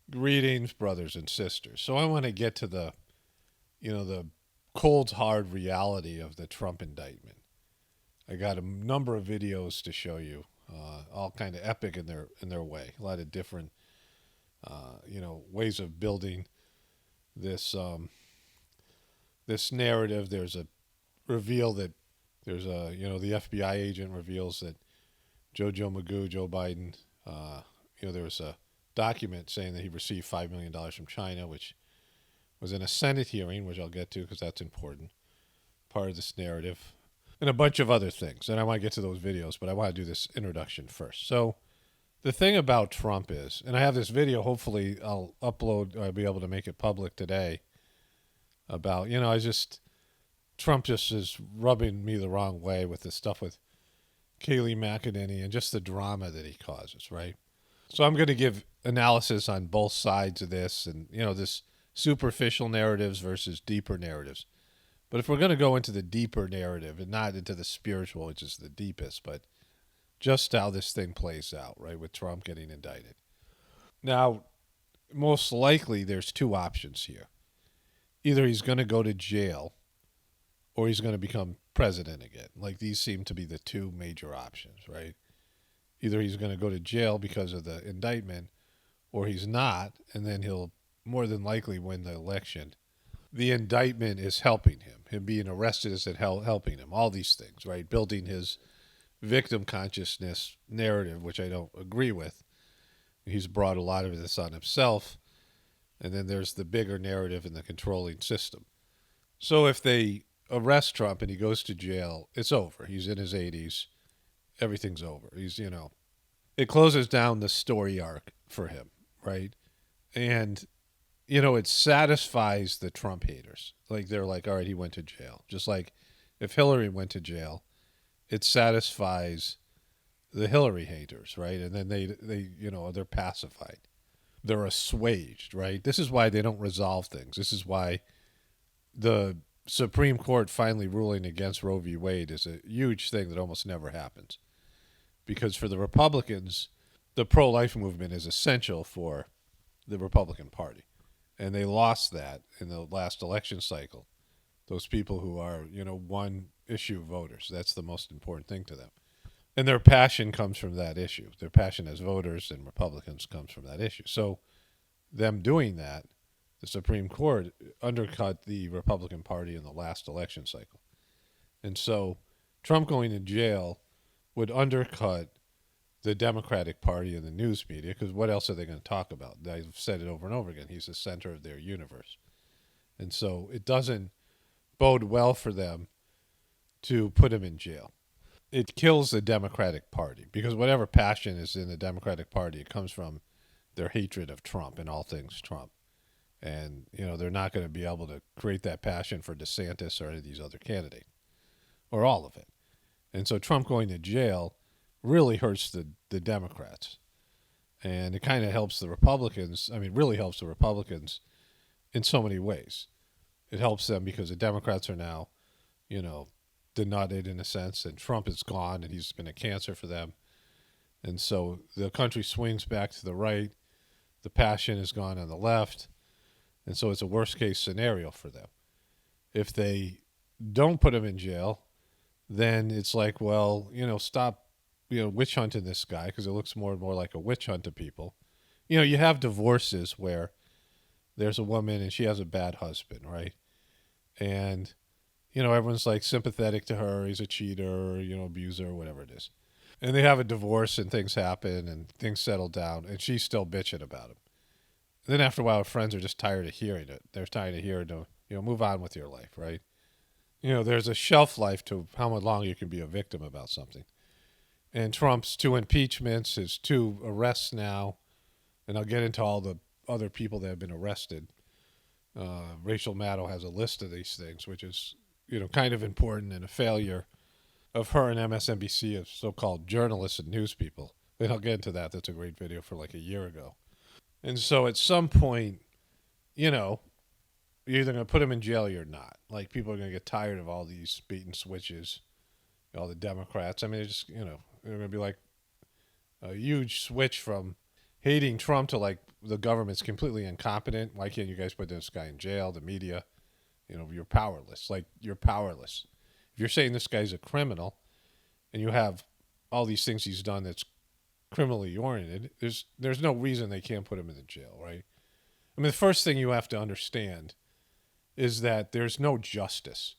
Greetings, brothers and sisters. So I want to get to the cold, hard reality of the Trump indictment. I got a number of videos to show you, all kind of epic in their way. A lot of different, ways of building this this narrative. There's a reveal that there's the FBI agent reveals that Joe Magoo, Joe Biden, there was a document saying that he received $5 million from China, which was in a Senate hearing, which I'll get to because that's important, part of this narrative, and a bunch of other things. And I want to get to those videos, but I want to do this introduction first. So the thing about Trump is, and I have this video, hopefully I'll be able to make it public today, about, Trump just is rubbing me the wrong way with this stuff with Kayleigh McEnany and just the drama that he causes, right? So I'm going to give analysis on both sides of this and, this superficial narratives versus deeper narratives. But if we're going to go into the deeper narrative and not into the spiritual, which is the deepest, but just how this thing plays out, right, with Trump getting indicted. Now, most likely there's two options here. Either he's going to go to jail or he's going to become president again. Like, these seem to be the two major options, right? Either he's going to go to jail because of the indictment or he's not, and then he'll more than likely win the election. The indictment is helping him. Him being arrested is helping him. All these things, right? Building his victim consciousness narrative, which I don't agree with. He's brought a lot of this on himself. And then there's the bigger narrative in the controlling system. So if they arrest Trump and he goes to jail, it's over. He's in his 80s. Everything's over. It closes down the story arc for him, right? And, it satisfies the Trump haters. Like, they're like, all right, he went to jail. Just like if Hillary went to jail, it satisfies the Hillary haters, right? And then they're pacified. They're assuaged, right? This is why they don't resolve things. This is why the Supreme Court finally ruling against Roe v. Wade is a huge thing that almost never happens. Because for the Republicans, the pro-life movement is essential for the Republican Party. And they lost that in the last election cycle. Those people who are, one issue voters, that's the most important thing to them. And their passion comes from that issue. Their passion as voters and Republicans comes from that issue. So them doing that, the Supreme Court undercut the Republican Party in the last election cycle. And so Trump going to jail would undercut the Democratic Party and the news media, because what else are they going to talk about? I've said it over and over again. He's the center of their universe. And so it doesn't bode well for them to put him in jail. It kills the Democratic Party, because whatever passion is in the Democratic Party, it comes from their hatred of Trump and all things Trump. And, they're not going to be able to create that passion for DeSantis or any of these other candidates, or all of it. And so Trump going to jail really hurts the Democrats. And it kind of helps the Republicans. I mean, really helps the Republicans in so many ways. It helps them because the Democrats are now, denuded in a sense, and Trump is gone, and he's been a cancer for them. And so the country swings back to the right. The passion is gone on the left. And so it's a worst case scenario for them. If they don't put him in jail, then it's like, well, stop, witch hunting this guy, because it looks more and more like a witch hunt to people. You have divorces where there's a woman and she has a bad husband, right? And, everyone's like sympathetic to her. He's a cheater, abuser, whatever it is. And they have a divorce and things happen and things settle down and she's still bitching about him. And then after a while, her friends are just tired of hearing it. They're tired of hearing to, move on with your life, right? There's a shelf life to how much long you can be a victim about something. And Trump's 2 impeachments, his 2 arrests now, and I'll get into all the other people that have been arrested. Rachel Maddow has a list of these things, which is, kind of important, and a failure of her and MSNBC as so-called journalists and news people. And I'll get into that. That's a great video for like a year ago. And so at some point, you're either going to put him in jail or you're not. Like, people are going to get tired of all these bait and switches, all the Democrats. I mean, they're just, they're going to be like a huge switch from hating Trump to like the government's completely incompetent. Why can't you guys put this guy in jail? The media, you're powerless. Like you're powerless. If you're saying this guy's a criminal and you have all these things he's done that's criminally oriented, there's no reason they can't put him in the jail, right? I mean, the first thing you have to understand is that there's no justice.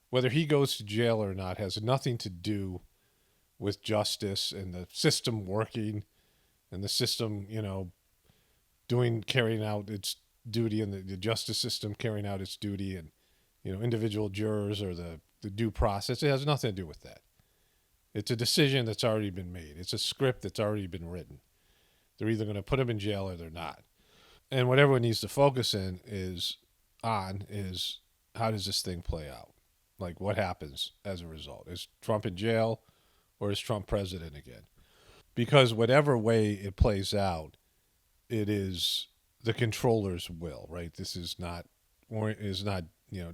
Whether he goes to jail or not has nothing to do with justice and the system working and the system, carrying out its duty and the justice system carrying out its duty and, individual jurors or the due process. It has nothing to do with that. It's a decision that's already been made. It's a script that's already been written. They're either going to put him in jail or they're not. And what everyone needs to focus is how does this thing play out? Like what happens as a result? Is Trump in jail or is Trump president again? Because whatever way it plays out, it is the controller's will, right? This is not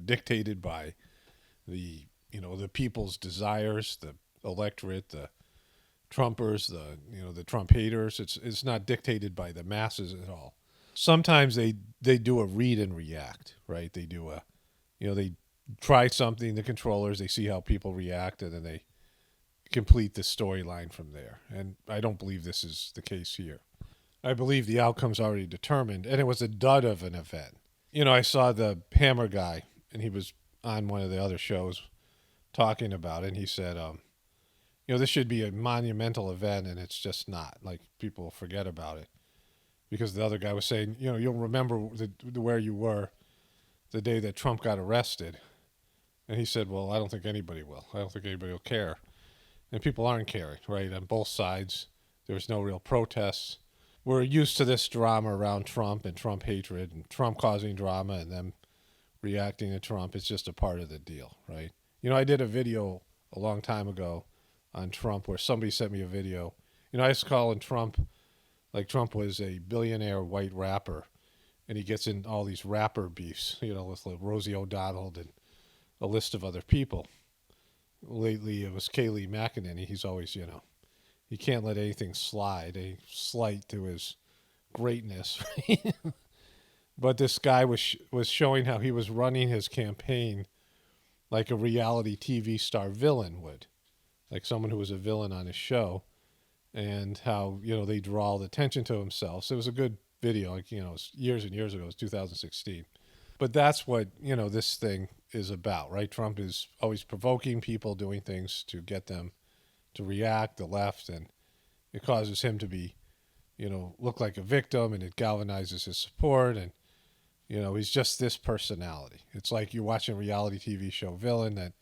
dictated by the people's desires, the electorate, the Trumpers, the Trump haters. It's not dictated by the masses at all. Sometimes they do a read and react, right? They do they try something, the controllers, they see how people react, and then they complete the storyline from there. And I don't believe this is the case here. I believe the outcome's already determined, and it was a dud of an event. I saw the Hammer guy, and he was on one of the other shows talking about it, and he said, this should be a monumental event, and it's just not. Like, people forget about it. Because the other guy was saying, you'll remember where you were the day that Trump got arrested. And he said, well, I don't think anybody will. I don't think anybody will care. And people aren't caring, right? On both sides, there was no real protests. We're used to this drama around Trump and Trump hatred and Trump causing drama and them reacting to Trump. It's just a part of the deal, right? I did a video a long time ago on Trump where somebody sent me a video. I was calling Trump, like Trump was a billionaire white rapper, and he gets in all these rapper beefs, with like Rosie O'Donnell and a list of other people. Lately, it was Kayleigh McEnany. He's always, he can't let anything slide, a slight to his greatness. But this guy was showing how he was running his campaign like a reality TV star villain would, like someone who was a villain on his show, and how they draw all the attention to themselves. So it was a good video, like it was years and years ago. It was 2016. But that's what this thing is about, right? Trump is always provoking people, doing things to get them to react, the left, and it causes him to be, look like a victim, and it galvanizes his support, and he's just this personality. It's like you're watching a reality TV show villain that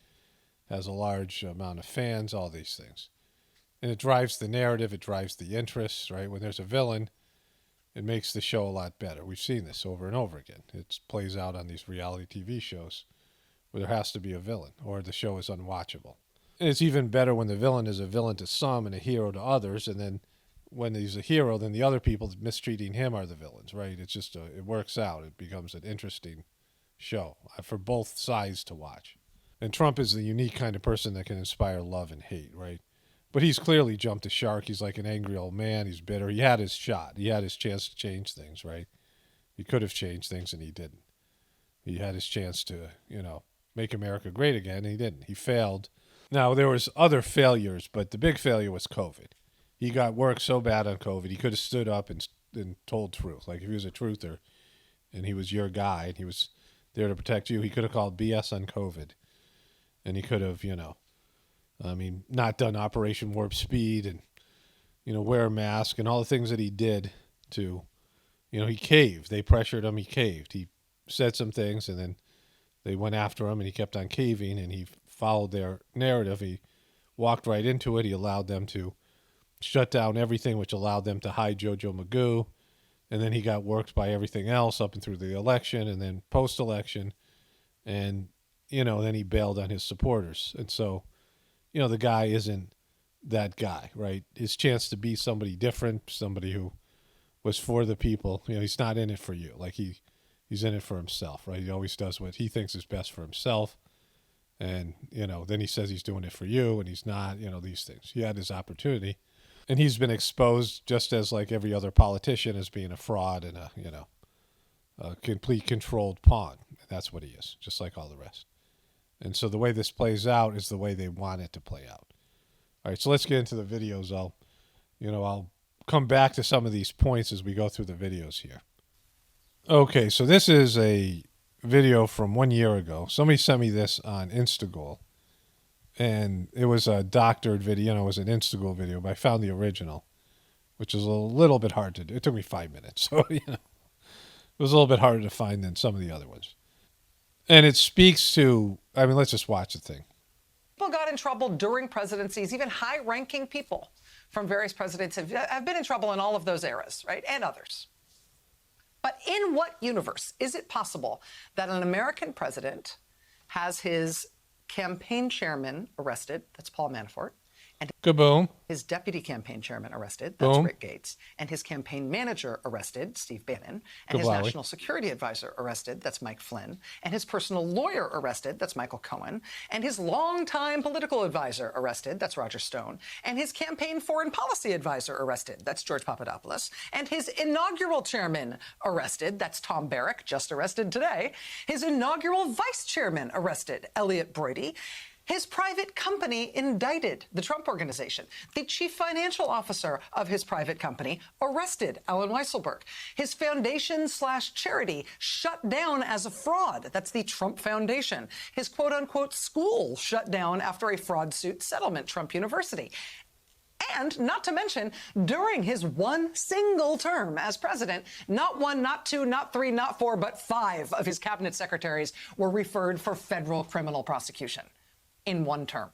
has a large amount of fans, all these things. And it drives the narrative, it drives the interest, right? When there's a villain, it makes the show a lot better. We've seen this over and over again. It plays out on these reality TV shows where there has to be a villain or the show is unwatchable. And it's even better when the villain is a villain to some and a hero to others. And then when he's a hero, then the other people mistreating him are the villains, right? It's just, it works out. It becomes an interesting show for both sides to watch. And Trump is the unique kind of person that can inspire love and hate, right? But he's clearly jumped the shark. He's like an angry old man. He's bitter. He had his shot. He had his chance to change things, right? He could have changed things, and he didn't. He had his chance to, make America great again, and he didn't. He failed. Now, there was other failures, but the big failure was COVID. He got worked so bad on COVID, he could have stood up and told truth. Like, if he was a truther and he was your guy and he was there to protect you, he could have called BS on COVID. And he could have, not done Operation Warp Speed and, wear a mask and all the things that he did to, he caved. They pressured him. He caved. He said some things and then they went after him and he kept on caving and he followed their narrative. He walked right into it. He allowed them to shut down everything, which allowed them to hide JoJo Magoo. And then he got worked by everything else up and through the election and then post-election. And, then he bailed on his supporters. And so, the guy isn't that guy, right? His chance to be somebody different, somebody who was for the people, he's not in it for you. Like he's in it for himself, right? He always does what he thinks is best for himself. And, then he says he's doing it for you and he's not, these things. He had his opportunity. And he's been exposed just as like every other politician as being a fraud and a complete controlled pawn. That's what he is, just like all the rest. And so the way this plays out is the way they want it to play out. All right, so let's get into the videos. I'll come back to some of these points as we go through the videos here. Okay, so this is a video from 1 year ago. Somebody sent me this on Instagram, and it was a doctored video. It was an Instagram video, but I found the original, which is a little bit hard to do. It took me 5 minutes, so it was a little bit harder to find than some of the other ones. And it speaks to, let's just watch the thing. People got in trouble during presidencies. Even high-ranking people from various presidents have been in trouble in all of those eras, right, and others. But in what universe is it possible that an American president has his campaign chairman arrested, that's Paul Manafort, and Kaboom. his deputy campaign chairman arrested, that's Rick Gates, and his campaign manager arrested, Steve Bannon, and his national security advisor arrested, that's Mike Flynn, and his personal lawyer arrested, that's Michael Cohen, and his longtime political advisor arrested, that's Roger Stone, and his campaign foreign policy advisor arrested, that's George Papadopoulos, and his inaugural chairman arrested, that's Tom Barrack, just arrested today, his inaugural vice chairman arrested, Elliot Brody, his private company indicted, the Trump Organization. The chief financial officer of his private company arrested, Alan Weisselberg. His foundation/charity shut down as a fraud. That's the Trump Foundation. His quote-unquote school shut down after a fraud suit settlement, Trump University. And not to mention, during his one single term as president, not one, not two, not three, not four, but 5 of his cabinet secretaries were referred for federal criminal prosecution in one term.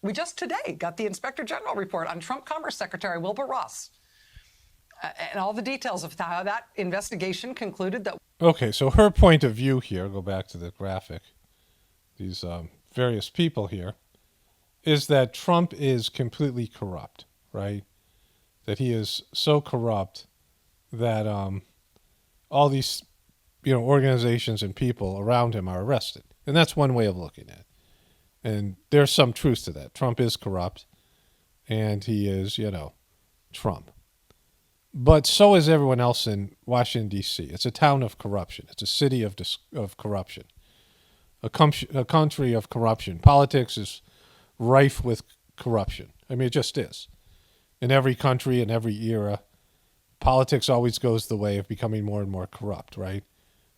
We just today got the Inspector General report on Trump Commerce Secretary Wilbur Ross and all the details of how that investigation concluded that. Okay, so her point of view here, go back to the graphic, these various people here, is that Trump is completely corrupt, right? That he is so corrupt that all these organizations and people around him are arrested. And that's one way of looking at it. And there's some truth to that. Trump is corrupt, and he is, Trump. But so is everyone else in Washington, D.C. It's a town of corruption. It's a city of corruption, a country of corruption. Politics is rife with corruption. It just is. In every country, in every era, politics always goes the way of becoming more and more corrupt, right?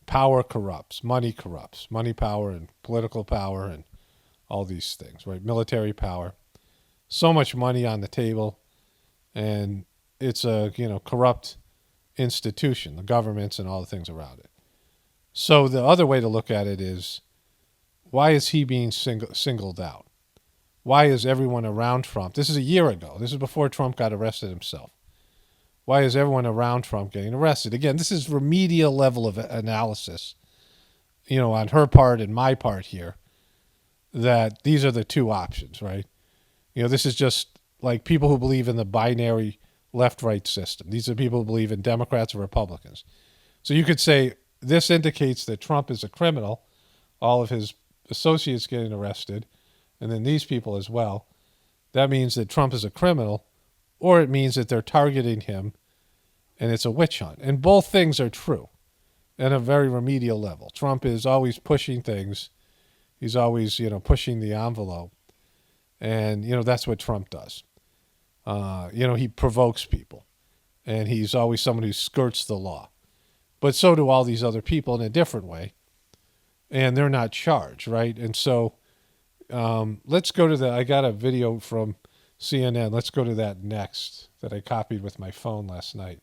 Power corrupts, money, power, and political power, and all these things, right? Military power. So much money on the table, and it's a, corrupt institution, the governments and all the things around it. So the other way to look at it is, why is he being singled out? Why is everyone around Trump? This is a year ago. This is before Trump got arrested himself. Why is everyone around Trump getting arrested? Again, this is remedial level of analysis, on her part and my part here, that these are the two options, right? This is just like people who believe in the binary left-right system. These are people who believe in Democrats or Republicans. So you could say this indicates that Trump is a criminal, all of his associates getting arrested, and then these people as well. That means that Trump is a criminal, or it means that they're targeting him and it's a witch hunt. And both things are true at a very remedial level. Trump is always pushing things. He's always, pushing the envelope. And, that's what Trump does. He provokes people. And he's always someone who skirts the law. But so do all these other people in a different way. And they're not charged, right? And so let's go to I got a video from CNN. Let's go to that next that I copied with my phone last night.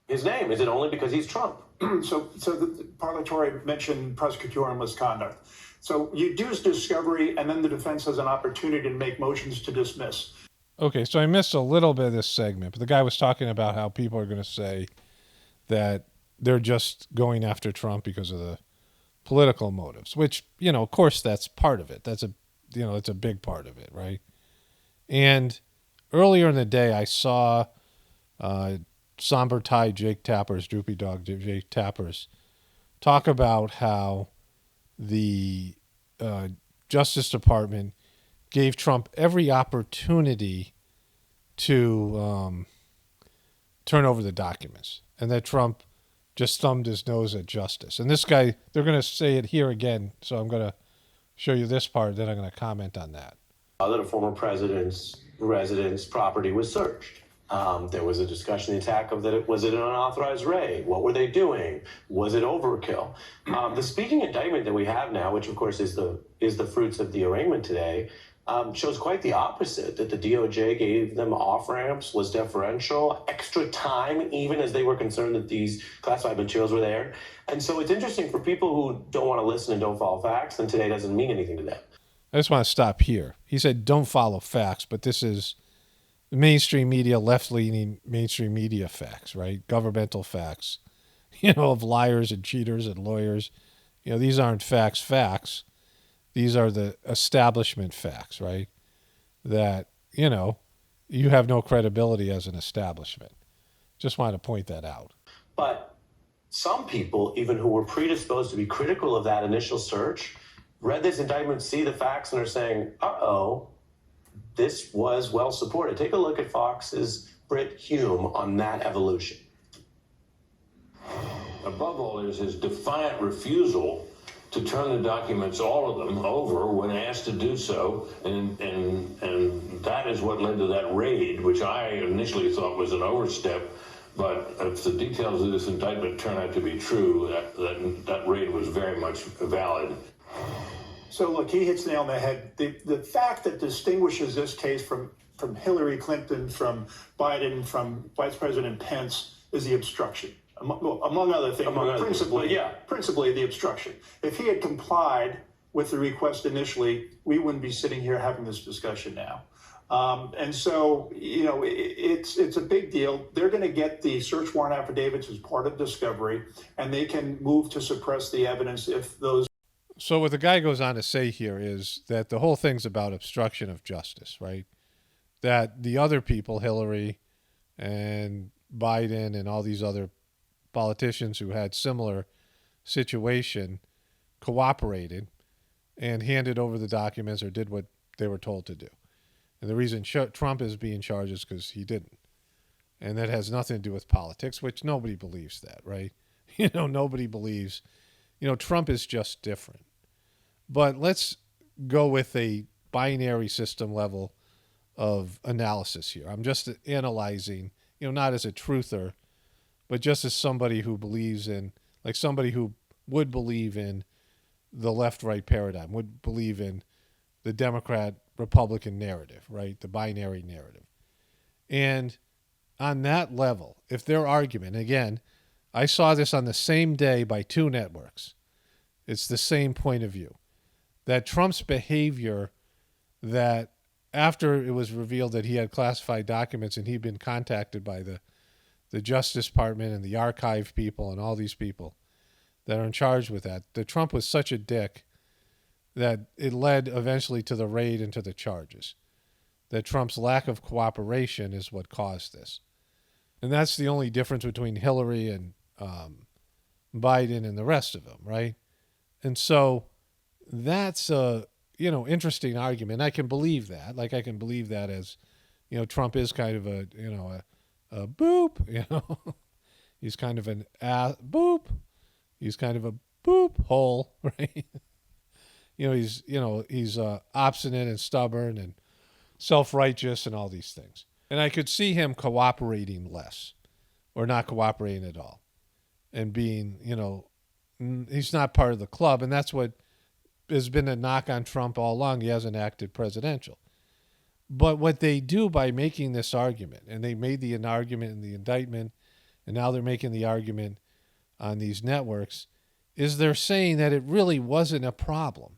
His name, is it only because he's Trump? So the parliamentary mentioned prosecutorial misconduct. So you do discovery, and then the defense has an opportunity to make motions to dismiss. Okay, so I missed a little bit of this segment, but the guy was talking about how people are going to say that they're just going after Trump because of the political motives, which, of course that's part of it. That's it's a big part of it, right? And earlier in the day, I saw Somber Tide Jake Tapper's, Droopy Dog Jake Tapper's, talk about how the Justice Department gave Trump every opportunity to turn over the documents, and that Trump just thumbed his nose at justice. And this guy, they're going to say it here again, so I'm going to show you this part, then I'm going to comment on that. That a former president's residence property was searched. There was a discussion, the attack of that. Was it an unauthorized raid? What were they doing? Was it overkill? The speaking indictment that we have now, which of course is the fruits of the arraignment today, shows quite the opposite, that the DOJ gave them off-ramps, was deferential, extra time, even as they were concerned that these classified materials were there. And so it's interesting for people who don't want to listen and don't follow facts, then today doesn't mean anything to them. I just want to stop here. He said, don't follow facts, but this is mainstream media, left-leaning mainstream media facts, right? Governmental facts, of liars and cheaters and lawyers. These aren't facts. These are the establishment facts, right? That, you have no credibility as an establishment. Just wanted to point that out. But some people, even who were predisposed to be critical of that initial search, read this indictment, see the facts, and are saying, uh-oh, this was well supported. Take a look at Fox's Brit Hume on that evolution. Above all is his defiant refusal to turn the documents, all of them, over when asked to do so, and that is what led to that raid, which I initially thought was an overstep. But if the details of this indictment turn out to be true, that raid was very much valid. So look, he hits the nail on the head. The fact that distinguishes this case from Hillary Clinton, from Biden, from Vice President Pence is the obstruction. Among other things, principally the obstruction. If he had complied with the request initially, we wouldn't be sitting here having this discussion now. And so, it's a big deal. They're going to get the search warrant affidavits as part of discovery, and they can move to suppress the evidence if those. So what the guy goes on to say here is that the whole thing's about obstruction of justice, right? That the other people, Hillary and Biden and all these other politicians who had similar situation, cooperated and handed over the documents or did what they were told to do. And the reason Trump is being charged is because he didn't. And that has nothing to do with politics, which nobody believes that, right? Nobody believes. Trump is just different. But let's go with a binary system level of analysis here. I'm just analyzing, not as a truther, but just as somebody who believes in, like somebody who would believe in the left-right paradigm, would believe in the Democrat-Republican narrative, right? The binary narrative. And on that level, if their argument, again, I saw this on the same day by two networks. It's the same point of view. That Trump's behavior, that after it was revealed that he had classified documents and he'd been contacted by the Justice Department and the archive people and all these people that are in charge with that Trump was such a dick that it led eventually to the raid and to the charges. That Trump's lack of cooperation is what caused this. And that's the only difference between Hillary and Biden and the rest of them, right? And so that's a, interesting argument. I can believe that. Like I can believe that as, Trump is kind of a boop, he's kind of an boop. He's kind of a boop hole, right? He's obstinate and stubborn and self-righteous and all these things. And I could see him cooperating less or not cooperating at all and being, he's not part of the club. And that's what has been a knock on Trump all along. He hasn't acted presidential. But what they do by making this argument, and they made the argument in the indictment, and now they're making the argument on these networks, is they're saying that it really wasn't a problem,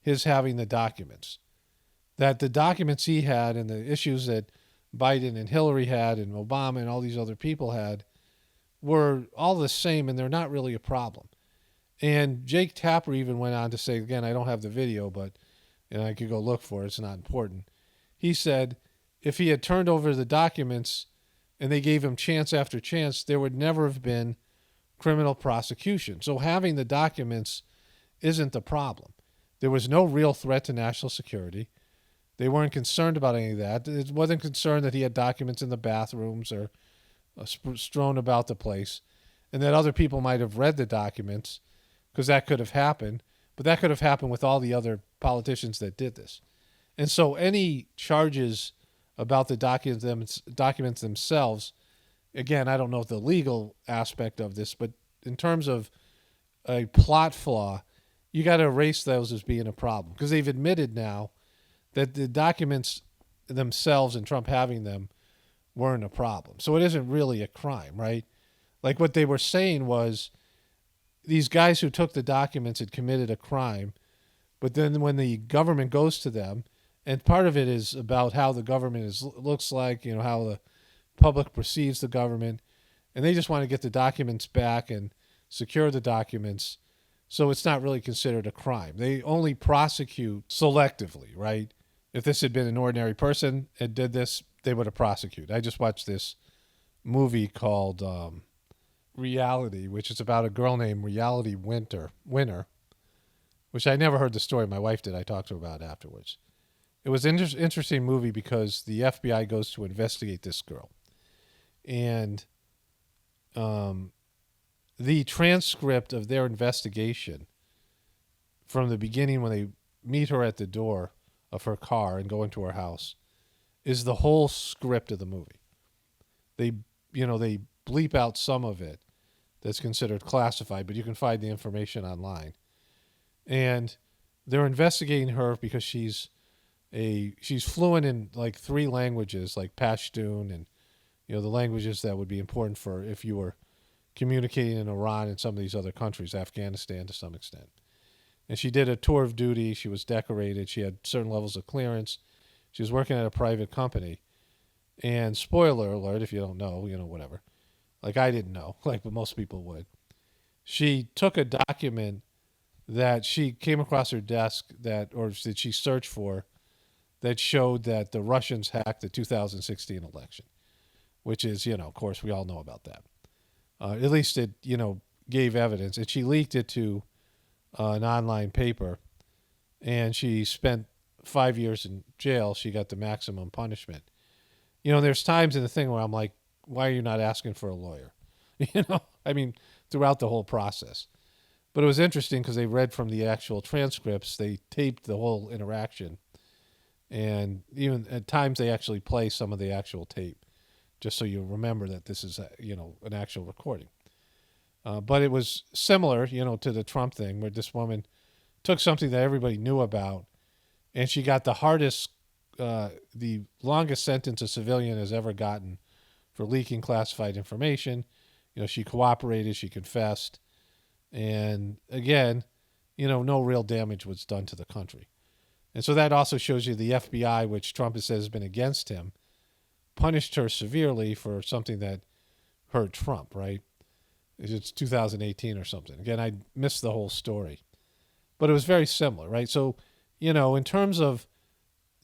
his having the documents. That the documents he had and the issues that Biden and Hillary had and Obama and all these other people had were all the same, and they're not really a problem. And Jake Tapper even went on to say, again, I don't have the video, and I could go look for it. It's not important. He said if he had turned over the documents and they gave him chance after chance, there would never have been criminal prosecution. So having the documents isn't the problem. There was no real threat to national security. They weren't concerned about any of that. It wasn't concerned that he had documents in the bathrooms or strewn about the place, and that other people might have read the documents, because that could have happened. But that could have happened with all the other politicians that did this. And so any charges about the documents themselves, again, I don't know the legal aspect of this, but in terms of a plot flaw, you got to erase those as being a problem, because they've admitted now that the documents themselves and Trump having them weren't a problem. So it isn't really a crime, right? Like what they were saying was these guys who took the documents had committed a crime, but then when the government goes to them, and part of it is about how the government looks like, how the public perceives the government, and they just want to get the documents back and secure the documents, so it's not really considered a crime. They only prosecute selectively, right? If this had been an ordinary person and did this, they would have prosecuted. I just watched this movie called Reality, which is about a girl named Reality Winter, which I never heard the story. My wife did. I talked to her about it afterwards. It was an interesting movie because the FBI goes to investigate this girl. And the transcript of their investigation from the beginning, when they meet her at the door of her car and go into her house, is the whole script of the movie. They bleep out some of it that's considered classified, but you can find the information online. And they're investigating her because she's fluent in like 3 languages, like Pashtun and the languages that would be important for if you were communicating in Iran and some of these other countries, Afghanistan to some extent. And she did a tour of duty. She was decorated. She had certain levels of clearance. She was working at a private company. And spoiler alert, if you don't know, whatever. Like I didn't know, but most people would. She took a document that she came across her desk that she searched for, that showed that the Russians hacked the 2016 election, which is, of course, we all know about that. At least it, gave evidence. And she leaked it to an online paper, and she spent 5 years in jail. She got the maximum punishment. There's times in the thing where I'm like, why are you not asking for a lawyer? Throughout the whole process. But it was interesting because they read from the actual transcripts. They taped the whole interaction. And even at times they actually play some of the actual tape, just so you remember that this is, an actual recording. But it was similar, to the Trump thing, where this woman took something that everybody knew about, and she got the longest sentence a civilian has ever gotten for leaking classified information. She cooperated, she confessed, and again, no real damage was done to the country. And so that also shows you the FBI, which Trump has said has been against him, punished her severely for something that hurt Trump, right? It's 2018 or something. Again, I missed the whole story. But it was very similar, right? So, in terms of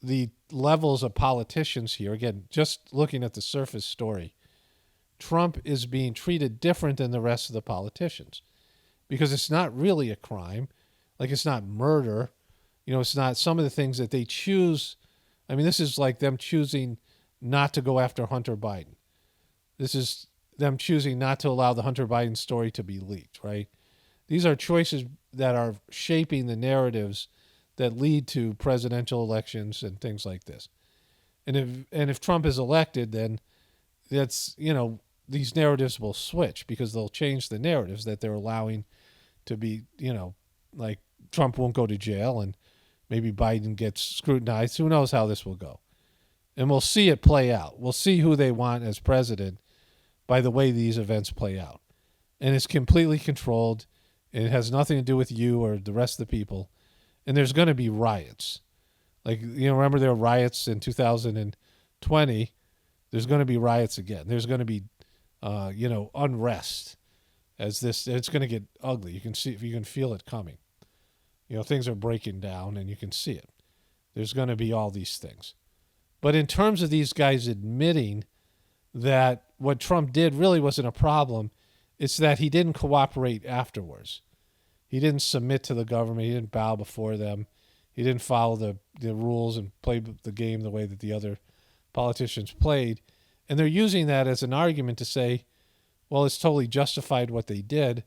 the levels of politicians here, again, just looking at the surface story, Trump is being treated different than the rest of the politicians because it's not really a crime. Like, it's not murder. It's not some of the things that they choose. This is like them choosing not to go after Hunter Biden. This is them choosing not to allow the Hunter Biden story to be leaked, right? These are choices that are shaping the narratives that lead to presidential elections and things like this. And if Trump is elected, then that's, these narratives will switch because they'll change the narratives that they're allowing to be, like Trump won't go to jail and maybe Biden gets scrutinized. Who knows how this will go? And we'll see it play out. We'll see who they want as president by the way these events play out. And it's completely controlled. It has nothing to do with you or the rest of the people. And there's going to be riots. Like, remember there were riots in 2020. There's going to be riots again. There's going to be, unrest as this. It's going to get ugly. You can see, if you can feel it coming. Things are breaking down and you can see it. There's going to be all these things. But in terms of these guys admitting that what Trump did really wasn't a problem, it's that he didn't cooperate afterwards. He didn't submit to the government. He didn't bow before them. He didn't follow the rules and play the game the way that the other politicians played. And they're using that as an argument to say, well, it's totally justified what they did.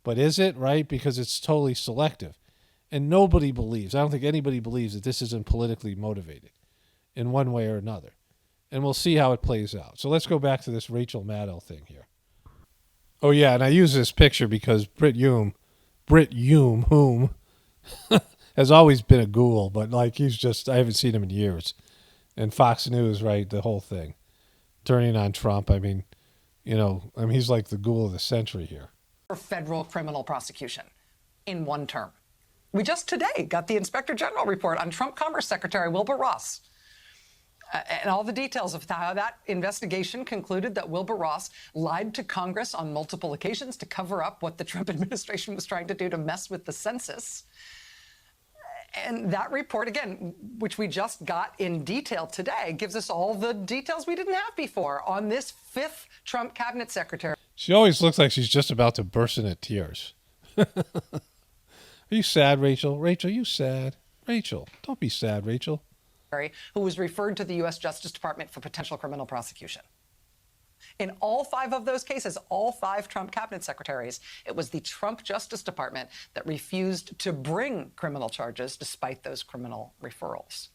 But is it, right? Because it's totally selective. And nobody believes, I don't think anybody believes that this isn't politically motivated in one way or another. And we'll see how it plays out. So let's go back to this Rachel Maddow thing here. Oh, yeah, and I use this picture because Britt Hume, whom has always been a ghoul, but like he's just, I haven't seen him in years. And Fox News, right, the whole thing. Turning on Trump, I mean, he's like the ghoul of the century here. Federal criminal prosecution in one term. We just today got the Inspector General report on Trump Commerce Secretary Wilbur Ross. And all the details of how that investigation concluded that Wilbur Ross lied to Congress on multiple occasions to cover up what the Trump administration was trying to do to mess with the census. And that report, again, which we just got in detail today, gives us all the details we didn't have before on this fifth Trump cabinet secretary. She always looks like she's just about to burst into tears. Are you sad, Rachel? Rachel, you sad? Rachel, don't be sad, Rachel. Who was referred to the U.S. Justice Department for potential criminal prosecution. In all 5 of those cases, all 5 Trump cabinet secretaries, it was the Trump Justice Department that refused to bring criminal charges despite those criminal referrals.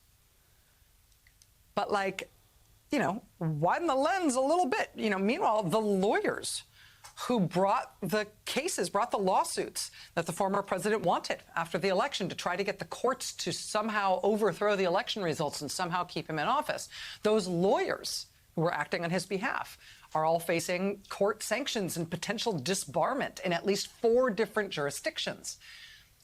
But widen the lens a little bit. Meanwhile, the lawyers who brought the lawsuits that the former president wanted after the election to try to get the courts to somehow overthrow the election results and somehow keep him in office, those lawyers who were acting on his behalf are all facing court sanctions and potential disbarment in at least 4 different jurisdictions.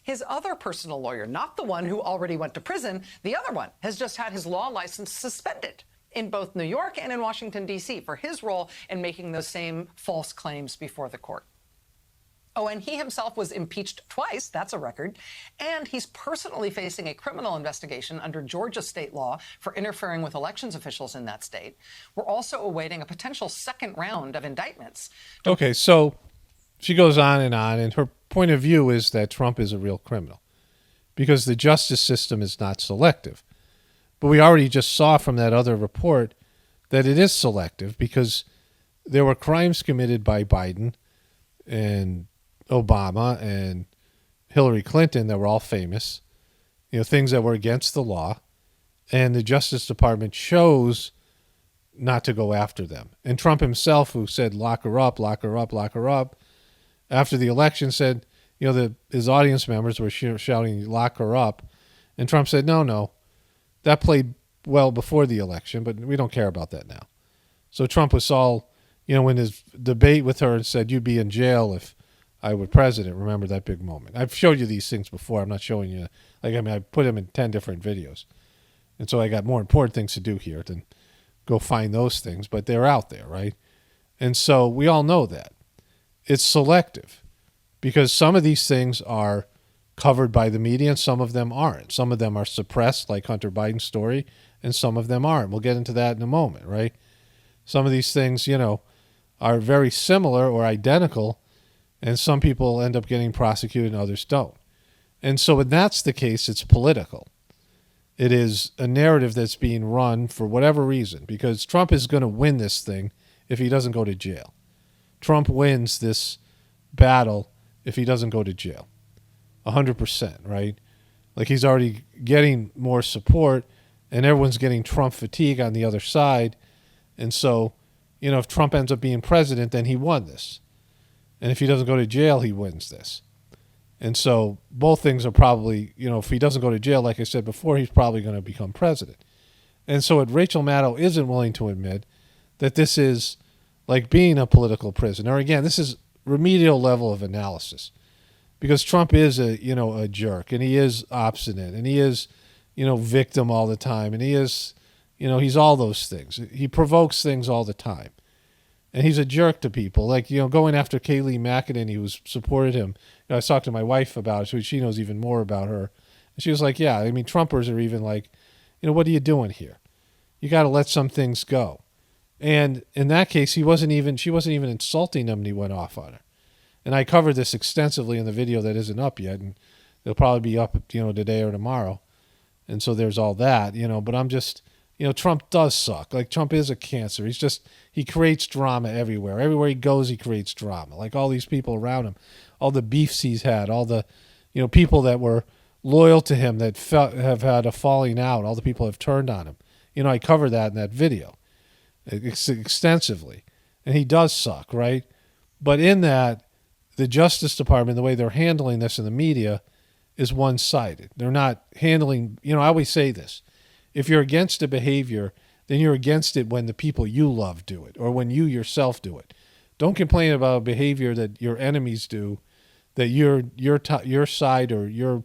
His other personal lawyer, not the one who already went to prison, the other one has just had his law license suspended in both New York and in Washington, D.C. for his role in making those same false claims before the court. Oh, and he himself was impeached twice, that's a record, and he's personally facing a criminal investigation under Georgia state law for interfering with elections officials in that state. We're also awaiting a potential second round of indictments. Okay, so she goes on, and her point of view is that Trump is a real criminal because the justice system is not selective. But we already just saw from that other report that it is selective because there were crimes committed by Biden and Obama and Hillary Clinton that were all famous, things that were against the law, and the Justice Department chose not to go after them. And Trump himself, who said, lock her up, lock her up, lock her up, after the election said, his audience members were shouting, lock her up. And Trump said, no. That played well before the election, but we don't care about that now. So Trump was all, in his debate with her and said, you'd be in jail if I were president. Remember that big moment. I've showed you these things before. I'm not showing you. I put them in 10 different videos. And so I got more important things to do here than go find those things, but they're out there, right? And so we all know that. It's selective because some of these things are covered by the media and some of them aren't. Some of them are suppressed, like Hunter Biden's story, and some of them aren't. We'll get into that in a moment, right? Some of these things, are very similar or identical, and some people end up getting prosecuted and others don't. And so when that's the case, it's political. It is a narrative that's being run for whatever reason, because Trump is going to win this thing if he doesn't go to jail. Trump wins this battle if he doesn't go to jail. 100%, right? Like he's already getting more support and everyone's getting Trump fatigue on the other side. And so, if Trump ends up being president, then he won this. And if he doesn't go to jail, he wins this. And so both things are probably, if he doesn't go to jail, like I said before, he's probably going to become president. And so what Rachel Maddow isn't willing to admit that this is like being a political prisoner. Again, this is remedial level of analysis. Because Trump is a jerk, and he is obstinate, and he is, victim all the time, and he is, he's all those things. He provokes things all the time, and he's a jerk to people. Like going after Kayleigh McEnany, who supported him. I was talking to my wife about it, so she knows even more about her, and she was like, "Yeah, I mean, Trumpers are even like, what are you doing here? You got to let some things go." And in that case, she wasn't even insulting him, and he went off on her. And I covered this extensively in the video that isn't up yet, and it'll probably be up, today or tomorrow. And so there's all that, but I'm just, Trump does suck. Like, Trump is a cancer. He creates drama everywhere. Everywhere he goes, he creates drama. Like, all these people around him, all the beefs he's had, all the, people that were loyal to him that have had a falling out, all the people have turned on him. I covered that in that video extensively. And he does suck, right? But in that, the Justice Department, the way they're handling this in the media, is one-sided. They're not handling, I always say this. If you're against a behavior, then you're against it when the people you love do it or when you yourself do it. Don't complain about a behavior that your enemies do, that your side or you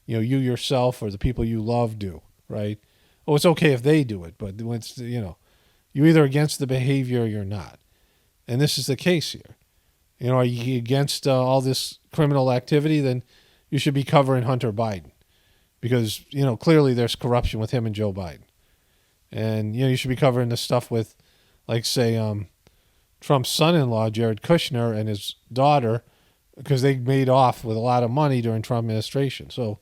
yourself or the people you love do, right? Oh, it's okay if they do it, but when it's, you're either against the behavior or you're not. And this is the case here. Are you against all this criminal activity? Then you should be covering Hunter Biden because, clearly there's corruption with him and Joe Biden. And, you should be covering this stuff with, like, say, Trump's son-in-law, Jared Kushner, and his daughter, because they made off with a lot of money during Trump administration. So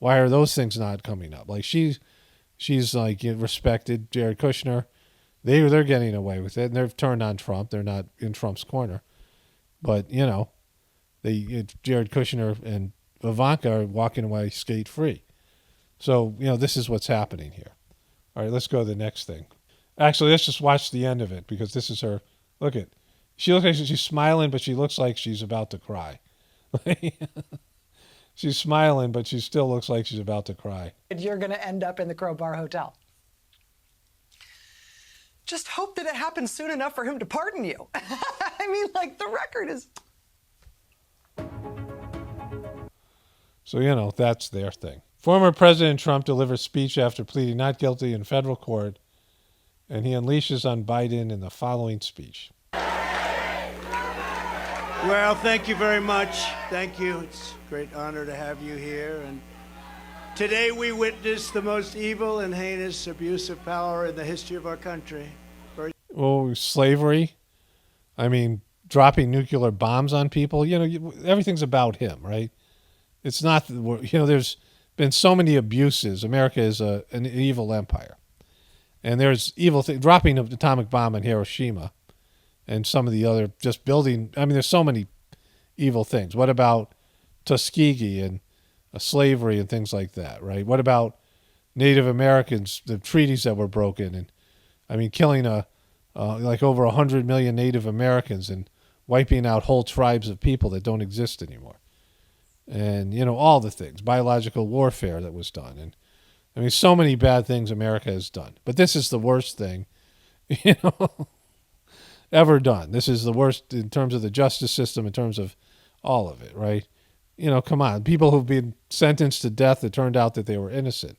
why are those things not coming up? Like, she's like respected, Jared Kushner. They're getting away with it, and they've turned on Trump. They're not in Trump's corner. But, Jared Kushner and Ivanka are walking away skate-free. So, this is what's happening here. All right, let's go to the next thing. Actually, let's just watch the end of it because this is her. Look at, she looks like she's smiling, but she looks like she's about to cry. She's smiling, but she still looks like she's about to cry. You're going to end up in the Crowbar Hotel. Just hope that it happens soon enough for him to pardon you. I mean, like, the record is... So, that's their thing. Former President Trump delivers speech after pleading not guilty in federal court, and he unleashes on Biden in the following speech. Well, thank you very much. Thank you. It's a great honor to have you here. And today we witness the most evil and heinous abuse of power in the history of our country. Oh, slavery. I mean, dropping nuclear bombs on people. Everything's about him, right? It's not, there's been so many abuses. America is an evil empire. And there's evil things, dropping an atomic bomb on Hiroshima and some of the other, just building, there's so many evil things. What about Tuskegee and slavery and things like that, right? What about Native Americans, the treaties that were broken, and, killing like over 100 million Native Americans and wiping out whole tribes of people that don't exist anymore. And, all the things, biological warfare that was done. And, so many bad things America has done. But this is the worst thing, ever done. This is the worst in terms of the justice system, in terms of all of it, right? Come on. People who've been sentenced to death, it turned out that they were innocent.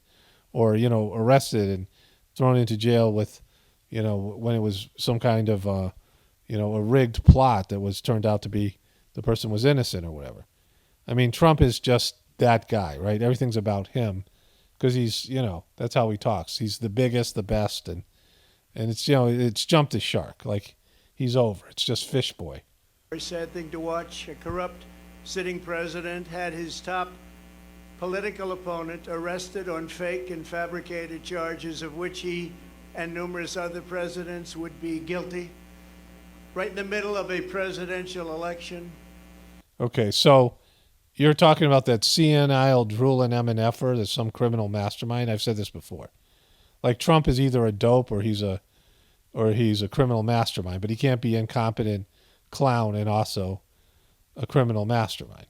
Or, arrested and thrown into jail with, when it was some kind of, a rigged plot that was turned out to be the person was innocent or whatever. Trump is just that guy, right? Everything's about him because he's, that's how he talks. He's the biggest, the best, and it's, it's jumped the shark. Like, he's over. It's just fish boy. Very sad thing to watch. A corrupt sitting president had his top political opponent arrested on fake and fabricated charges of which he and numerous other presidents would be guilty, right in the middle of a presidential election. Okay, so you're talking about that senile drooling MNFer that's some criminal mastermind. I've said this before. Like, Trump is either a dope or he's a criminal mastermind, but he can't be incompetent clown and also a criminal mastermind.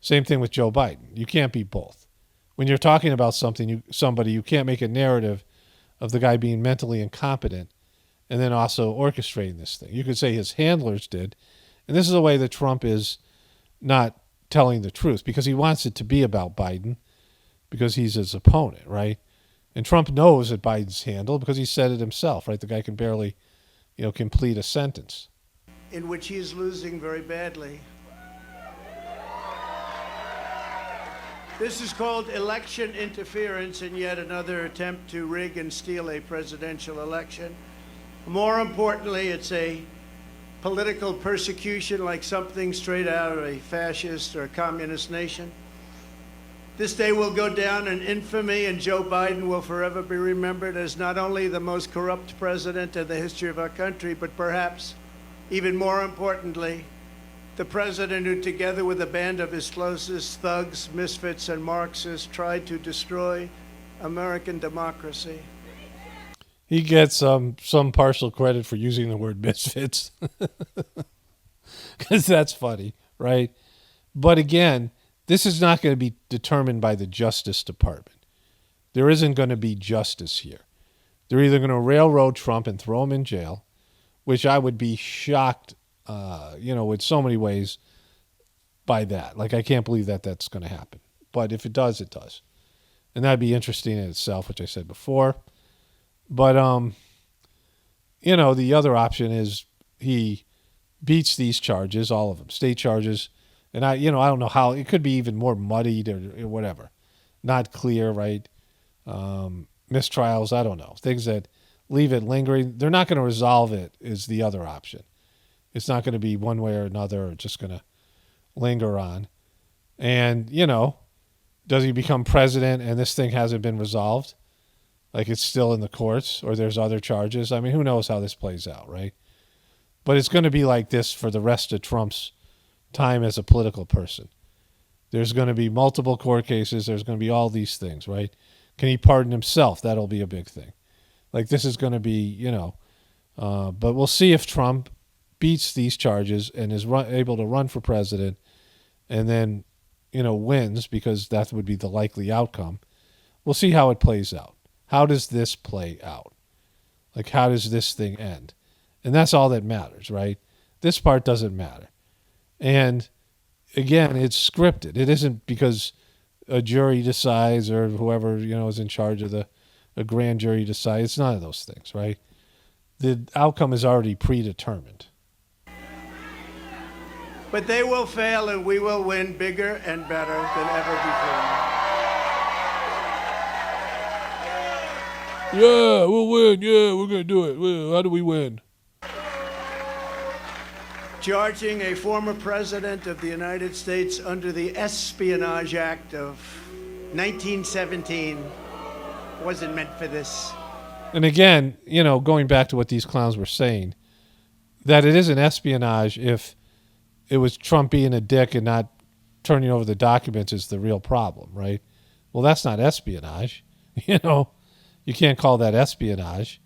Same thing with Joe Biden. You can't be both. When you're talking about somebody, you can't make a narrative of the guy being mentally incompetent and then also orchestrating this thing. You could say his handlers did, and this is the way that Trump is not telling the truth because he wants it to be about Biden because he's his opponent, right? And Trump knows that Biden's handled because he said it himself, right? The guy can barely, complete a sentence. In which he is losing very badly. This is called election interference and yet another attempt to rig and steal a presidential election. More importantly, it's a political persecution like something straight out of a fascist or communist nation. This day will go down in infamy, and Joe Biden will forever be remembered as not only the most corrupt president in the history of our country, but perhaps, even more importantly, the president who, together with a band of his closest thugs, misfits, and Marxists, tried to destroy American democracy. He gets some partial credit for using the word misfits. Because that's funny, right? But again, this is not going to be determined by the Justice Department. There isn't going to be justice here. They're either going to railroad Trump and throw him in jail, which I would be shocked, in so many ways by that. Like, I can't believe that that's going to happen. But if it does, it does. And that'd be interesting in itself, which I said before. But, the other option is he beats these charges, all of them, state charges. And I don't know how, it could be even more muddied or whatever. Not clear, right? Mistrials, I don't know. Things that leave it lingering. They're not going to resolve it is the other option. It's not going to be one way or another or just going to linger on. And, does he become president and this thing hasn't been resolved? Like it's still in the courts or there's other charges? I mean, who knows how this plays out, right? But it's going to be like this for the rest of Trump's time as a political person. There's going to be multiple court cases. There's going to be all these things, right? Can he pardon himself? That'll be a big thing. Like this is going to be, but we'll see if Trump beats these charges and is able to run for president and then, wins, because that would be the likely outcome. We'll see how it plays out. How does this play out? Like, how does this thing end? And that's all that matters, right? This part doesn't matter. And again, it's scripted. It isn't because a jury decides or whoever, is in charge of a grand jury decides. It's none of those things, right? The outcome is already predetermined. But they will fail and we will win bigger and better than ever before. Yeah, we'll win. Yeah, we're going to do it. Well, how do we win? Charging a former president of the United States under the Espionage Act of 1917 wasn't meant for this. And again, going back to what these clowns were saying, that it isn't espionage if it was Trump being a dick and not turning over the documents is the real problem, right? Well, that's not espionage. You can't call that espionage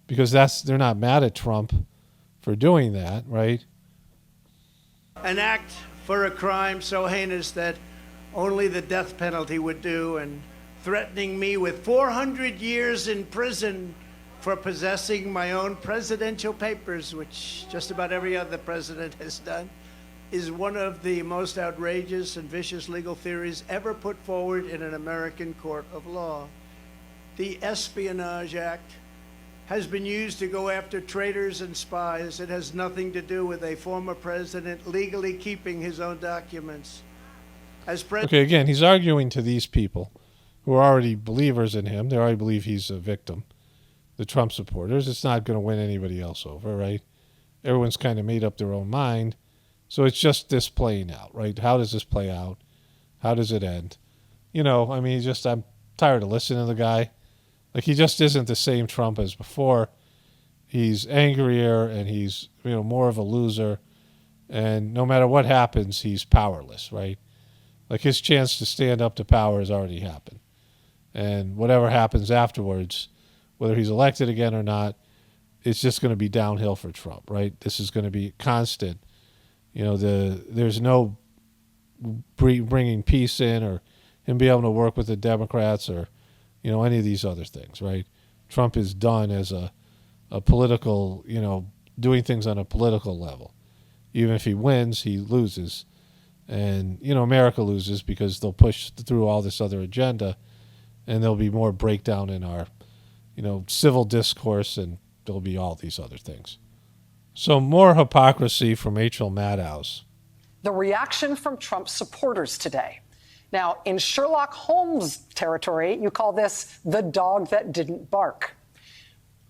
because they're not mad at Trump for doing that, right? An act for a crime so heinous that only the death penalty would do, and threatening me with 400 years in prison for possessing my own presidential papers, which just about every other president has done, is one of the most outrageous and vicious legal theories ever put forward in an American court of law. The Espionage Act has been used to go after traitors and spies. It has nothing to do with a former president legally keeping his own documents. Okay, again, he's arguing to these people who are already believers in him. They already believe he's a victim. The Trump supporters. It's not going to win anybody else over, right? Everyone's kind of made up their own mind. So it's just this playing out, right? How does this play out? How does it end? I'm tired of listening to the guy. Like, he just isn't the same Trump as before. He's angrier and he's, more of a loser. And no matter what happens, he's powerless, right? Like, his chance to stand up to power has already happened. And whatever happens afterwards, whether he's elected again or not, it's just going to be downhill for Trump, right? This is going to be constant. There's no bringing peace in or him being able to work with the Democrats or, any of these other things, right? Trump is done as a political, doing things on a political level. Even if he wins, he loses. And, America loses because they'll push through all this other agenda and there'll be more breakdown in our, civil discourse and there'll be all these other things. So more hypocrisy from Rachel Maddow. The reaction from Trump supporters today. Now, in Sherlock Holmes territory, you call this the dog that didn't bark.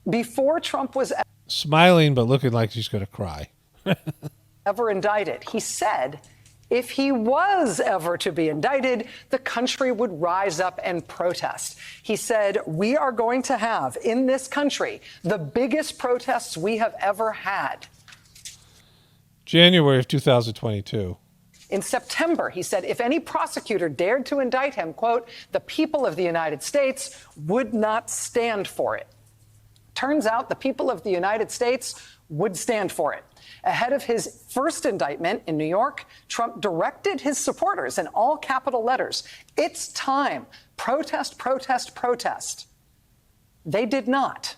Before Trump was smiling but looking like she's going to cry. ever indicted, he said if he was ever to be indicted, the country would rise up and protest. He said, we are going to have in this country the biggest protests we have ever had. January of 2022. In September, he said, if any prosecutor dared to indict him, quote, the people of the United States would not stand for it. Turns out the people of the United States would stand for it. Ahead of his first indictment in New York, Trump directed his supporters in all capital letters, it's time, protest, protest, protest. They did not.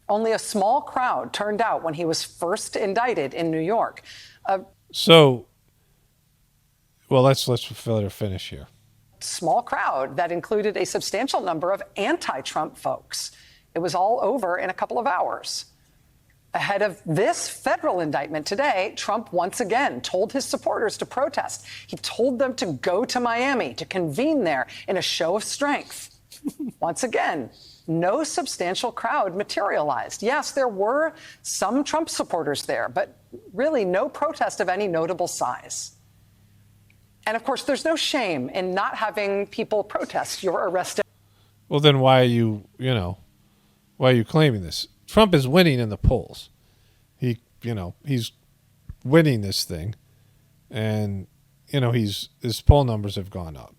Only a small crowd turned out when he was first indicted in New York. Let's let her finish here. Small crowd that included a substantial number of anti-Trump folks. It was all over in a couple of hours. Ahead of this federal indictment today, Trump once again told his supporters to protest. He told them to go to Miami, to convene there in a show of strength. Once again, no substantial crowd materialized. Yes, there were some Trump supporters there, but really no protest of any notable size. And of course, there's no shame in not having people protest your arrest. Well, then why are you claiming this? Trump is winning in the polls. He's winning this thing, and his poll numbers have gone up,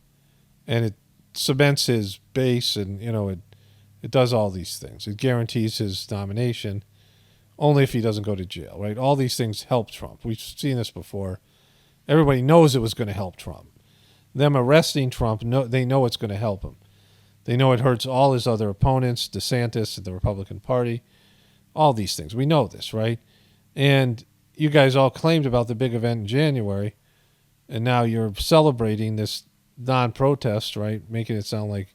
and it cements his base, and it does all these things. It guarantees his nomination, only if he doesn't go to jail, right? All these things help Trump. We've seen this before. Everybody knows it was going to help Trump. Them arresting Trump, they know it's going to help him. They know it hurts all his other opponents, DeSantis and the Republican Party, all these things. We know this, right? And you guys all claimed about the big event in January, and now you're celebrating this non-protest, right? Making it sound like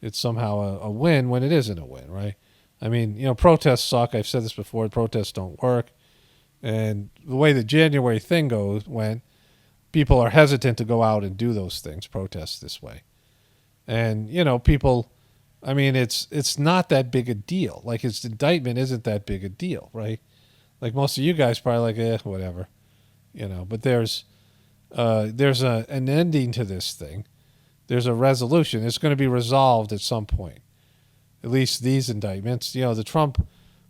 it's somehow a win when it isn't a win, right? I mean, protests suck. I've said this before. Protests don't work. And the way the January thing went, people are hesitant to go out and do those things, protest this way. And, people, I mean, it's not that big a deal. Like, his indictment isn't that big a deal, right? Like, most of you guys probably like, whatever, But there's an ending to this thing. There's a resolution. It's going to be resolved at some point. At least these indictments, the Trump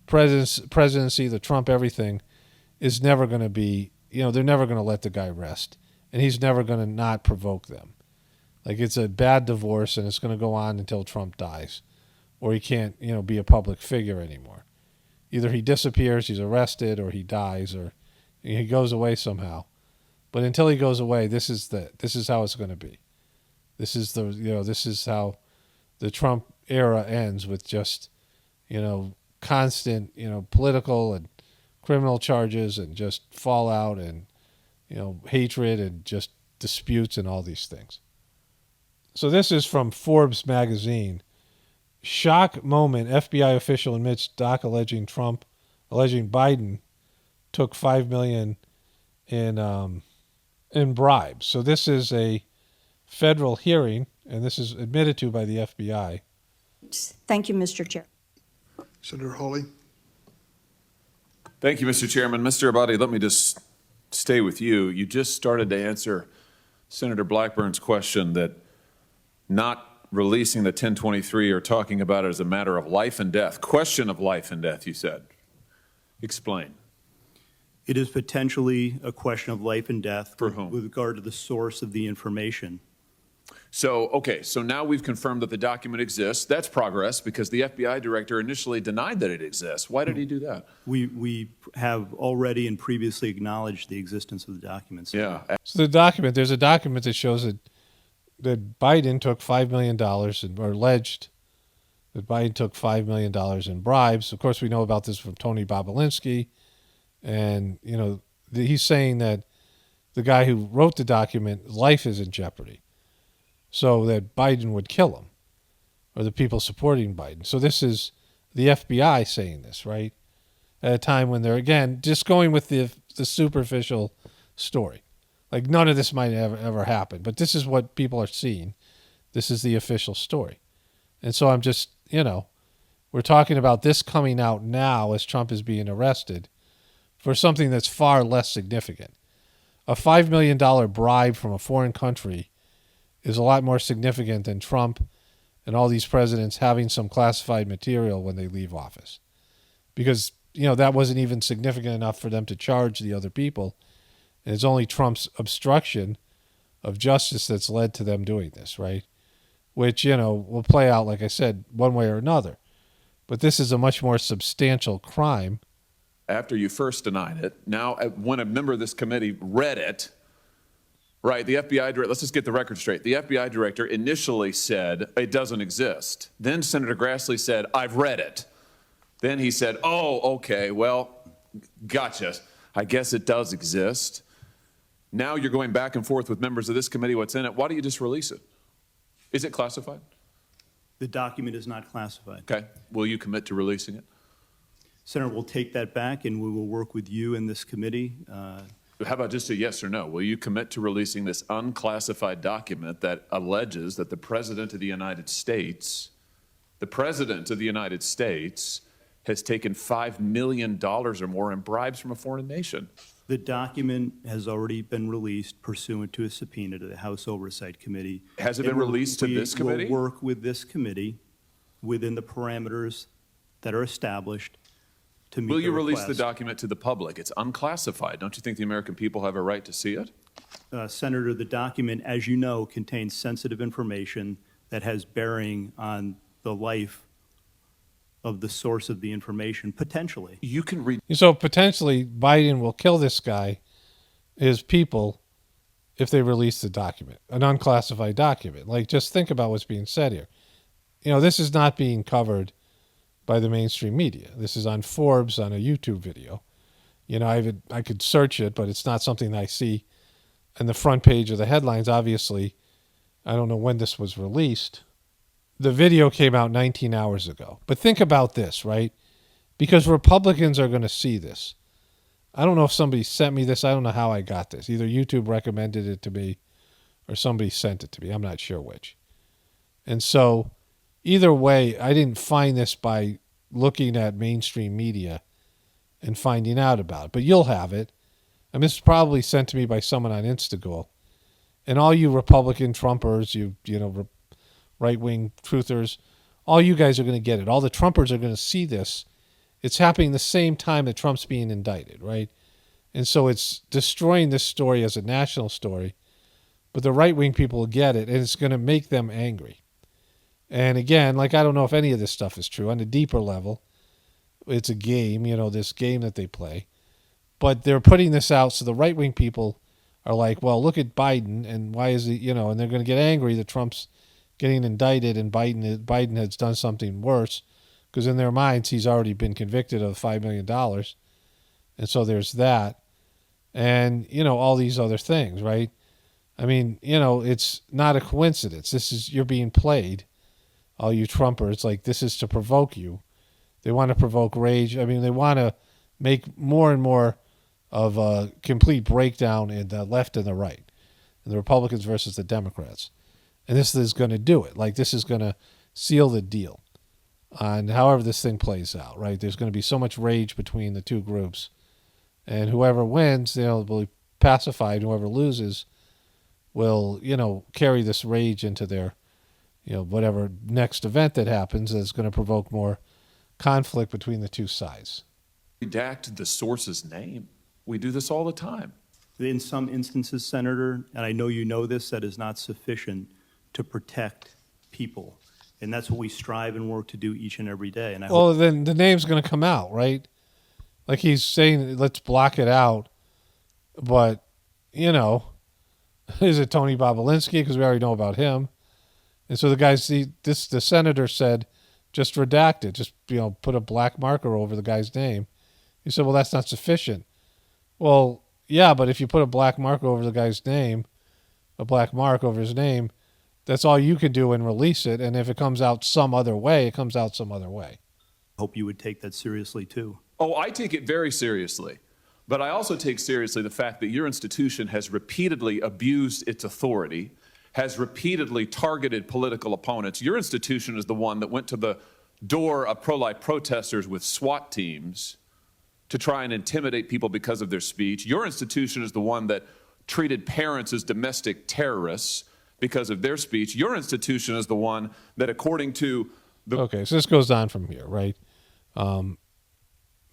presidency, the Trump everything is never going to be, they're never going to let the guy rest. And he's never going to not provoke them. Like, it's a bad divorce, and it's going to go on until Trump dies. Or he can't, be a public figure anymore. Either he disappears, he's arrested, or he dies, or he goes away somehow. But until he goes away, this is how it's going to be. This is how the Trump era ends, with just, constant, political and criminal charges, and just fallout, and hatred, and just disputes, and all these things. So this is from Forbes magazine. Shock moment. FBI official admits doc alleging Biden took $5 million in bribes. So this is a federal hearing, and this is admitted to by the FBI. Thank you, Mr. Chair. Senator Hawley. Thank you, Mr. Chairman. Mr. Abadi, let me just stay with you. You just started to answer Senator Blackburn's question that not releasing the 1023 or talking about it as a matter of life and death. Question of life and death, you said. Explain. It is potentially a question of life and death for whom? With regard to the source of the information. So now we've confirmed that the document exists. That's progress, because the FBI director initially denied that it exists. Why did he do that? We have already and previously acknowledged the existence of the documents. Yeah. So there's a document that shows that Biden took $5 million, or alleged that Biden took $5 million in bribes. Of course, we know about this from Tony Bobulinski. And, he's saying that the guy who wrote the document, life is in jeopardy, so that Biden would kill him, or the people supporting Biden. So this is the FBI saying this, right? At a time when they're, again, just going with the superficial story. Like, none of this might ever happen, but this is what people are seeing. This is the official story. And so I'm just, we're talking about this coming out now as Trump is being arrested for something that's far less significant. a $5 million bribe from a foreign country is a lot more significant than Trump and all these presidents having some classified material when they leave office. Because, that wasn't even significant enough for them to charge the other people. And it's only Trump's obstruction of justice that's led to them doing this, right? Which, will play out, like I said, one way or another. But this is a much more substantial crime. After you first denied it, now when a member of this committee read it, right, the FBI director, let's just get the record straight. The FBI director initially said it doesn't exist. Then Senator Grassley said, I've read it. Then he said, oh, okay, well, gotcha. I guess it does exist. Now you're going back and forth with members of this committee, what's in it. Why don't you just release it? Is it classified? The document is not classified. Okay. Will you commit to releasing it? Senator, we'll take that back and we will work with you in this committee. How about just a yes or no? Will you commit to releasing this unclassified document that alleges that the President of the United States, has taken $5 million or more in bribes from a foreign nation? The document has already been released pursuant to a subpoena to the House Oversight Committee. Has it been released to this committee? We'll work with this committee within the parameters that are established to meet the request. Will you release the document to the public? It's unclassified. Don't you think the American people have a right to see it? Senator, the document, as you know, contains sensitive information that has bearing on the life of the source of the information, potentially. You can read. So potentially Biden will kill this guy, his people, if they release the document, an unclassified document. Like, just think about what's being said here. This is not being covered by the mainstream media. This is on Forbes on a YouTube video. I could search it, but it's not something I see on the front page of the headlines. Obviously, I don't know when this was released. The video came out 19 hours ago. But think about this, right? Because Republicans are going to see this. I don't know if somebody sent me this. I don't know how I got this. Either YouTube recommended it to me or somebody sent it to me. I'm not sure which. And so either way, I didn't find this by looking at mainstream media and finding out about it. But you'll have it. And this is probably sent to me by someone on Instagram. And all you Republican Trumpers, right-wing truthers, all you guys are going to get it. All the Trumpers are going to see this. It's happening the same time that Trump's being indicted, right? And so it's destroying this story as a national story. But the right-wing people will get it, and it's going to make them angry. And again, I don't know if any of this stuff is true. On a deeper level, it's a game, this game that they play. But they're putting this out so the right-wing people are like, well, look at Biden, and why is he, and they're going to get angry that Trump's getting indicted and Biden has done something worse, because in their minds he's already been convicted of $5 million. And so there's that. And, all these other things, right? I mean, it's not a coincidence. You're being played, all you Trumpers. Like, this is to provoke you. They want to provoke rage. I mean, they want to make more and more of a complete breakdown in the left and the right, and the Republicans versus the Democrats. And this is going to do it. This is going to seal the deal on however this thing plays out, right? There's going to be so much rage between the two groups. And whoever wins, will be pacified. Whoever loses will, carry this rage into their, whatever next event that happens is going to provoke more conflict between the two sides. Redact the source's name. We do this all the time. In some instances, Senator, and I know you know this, that is not sufficient to protect people. And that's what we strive and work to do each and every day. And then the name's going to come out, right? Like he's saying, let's block it out. But, is it Tony Bobolinsky? Because we already know about him. And so the senator said, just redact it. Just, put a black marker over the guy's name. He said, well, that's not sufficient. Well, yeah, but if you put a black marker over the guy's name, a black mark over his name, that's all you can do and release it. And if it comes out some other way, it comes out some other way. Hope you would take that seriously, too. Oh, I take it very seriously. But I also take seriously the fact that your institution has repeatedly abused its authority, has repeatedly targeted political opponents. Your institution is the one that went to the door of pro-life protesters with SWAT teams to try and intimidate people because of their speech. Your institution is the one that treated parents as domestic terrorists because of their speech. Your institution is the one that, according to the... Okay, so this goes on from here, right? And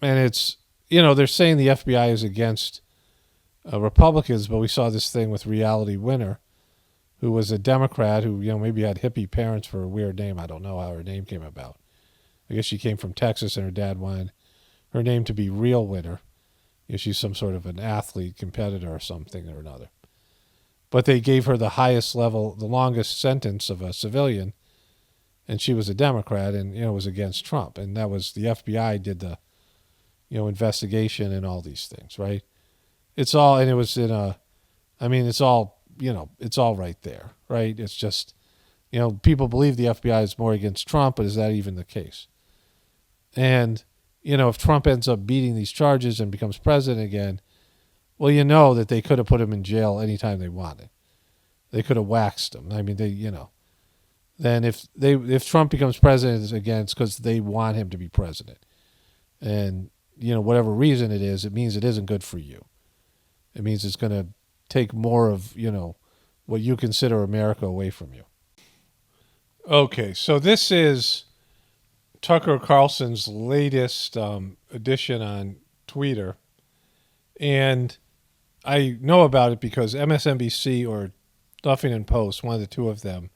it's, they're saying the FBI is against Republicans, but we saw this thing with Reality Winner, who was a Democrat who, maybe had hippie parents for a weird name. I don't know how her name came about. I guess she came from Texas and her dad wanted her name to be Real Winner. She's some sort of an athlete, competitor or something or another. But they gave her the highest level, the longest sentence of a civilian, and she was a Democrat and, was against Trump. And that was, the FBI did the, investigation and all these things, right? It's all, and it was in a, it's all, it's all right there, right? It's just, people believe the FBI is more against Trump, but is that even the case? And, if Trump ends up beating these charges and becomes president again, well, that they could have put him in jail anytime they wanted. They could have waxed him. Then if Trump becomes president again, it's because they want him to be president. And, whatever reason it means it isn't good for you. It means it's going to take more of, what you consider America away from you. Okay, so this is Tucker Carlson's latest edition on Twitter. And I know about it because MSNBC or Huffington Post, one of the two of them,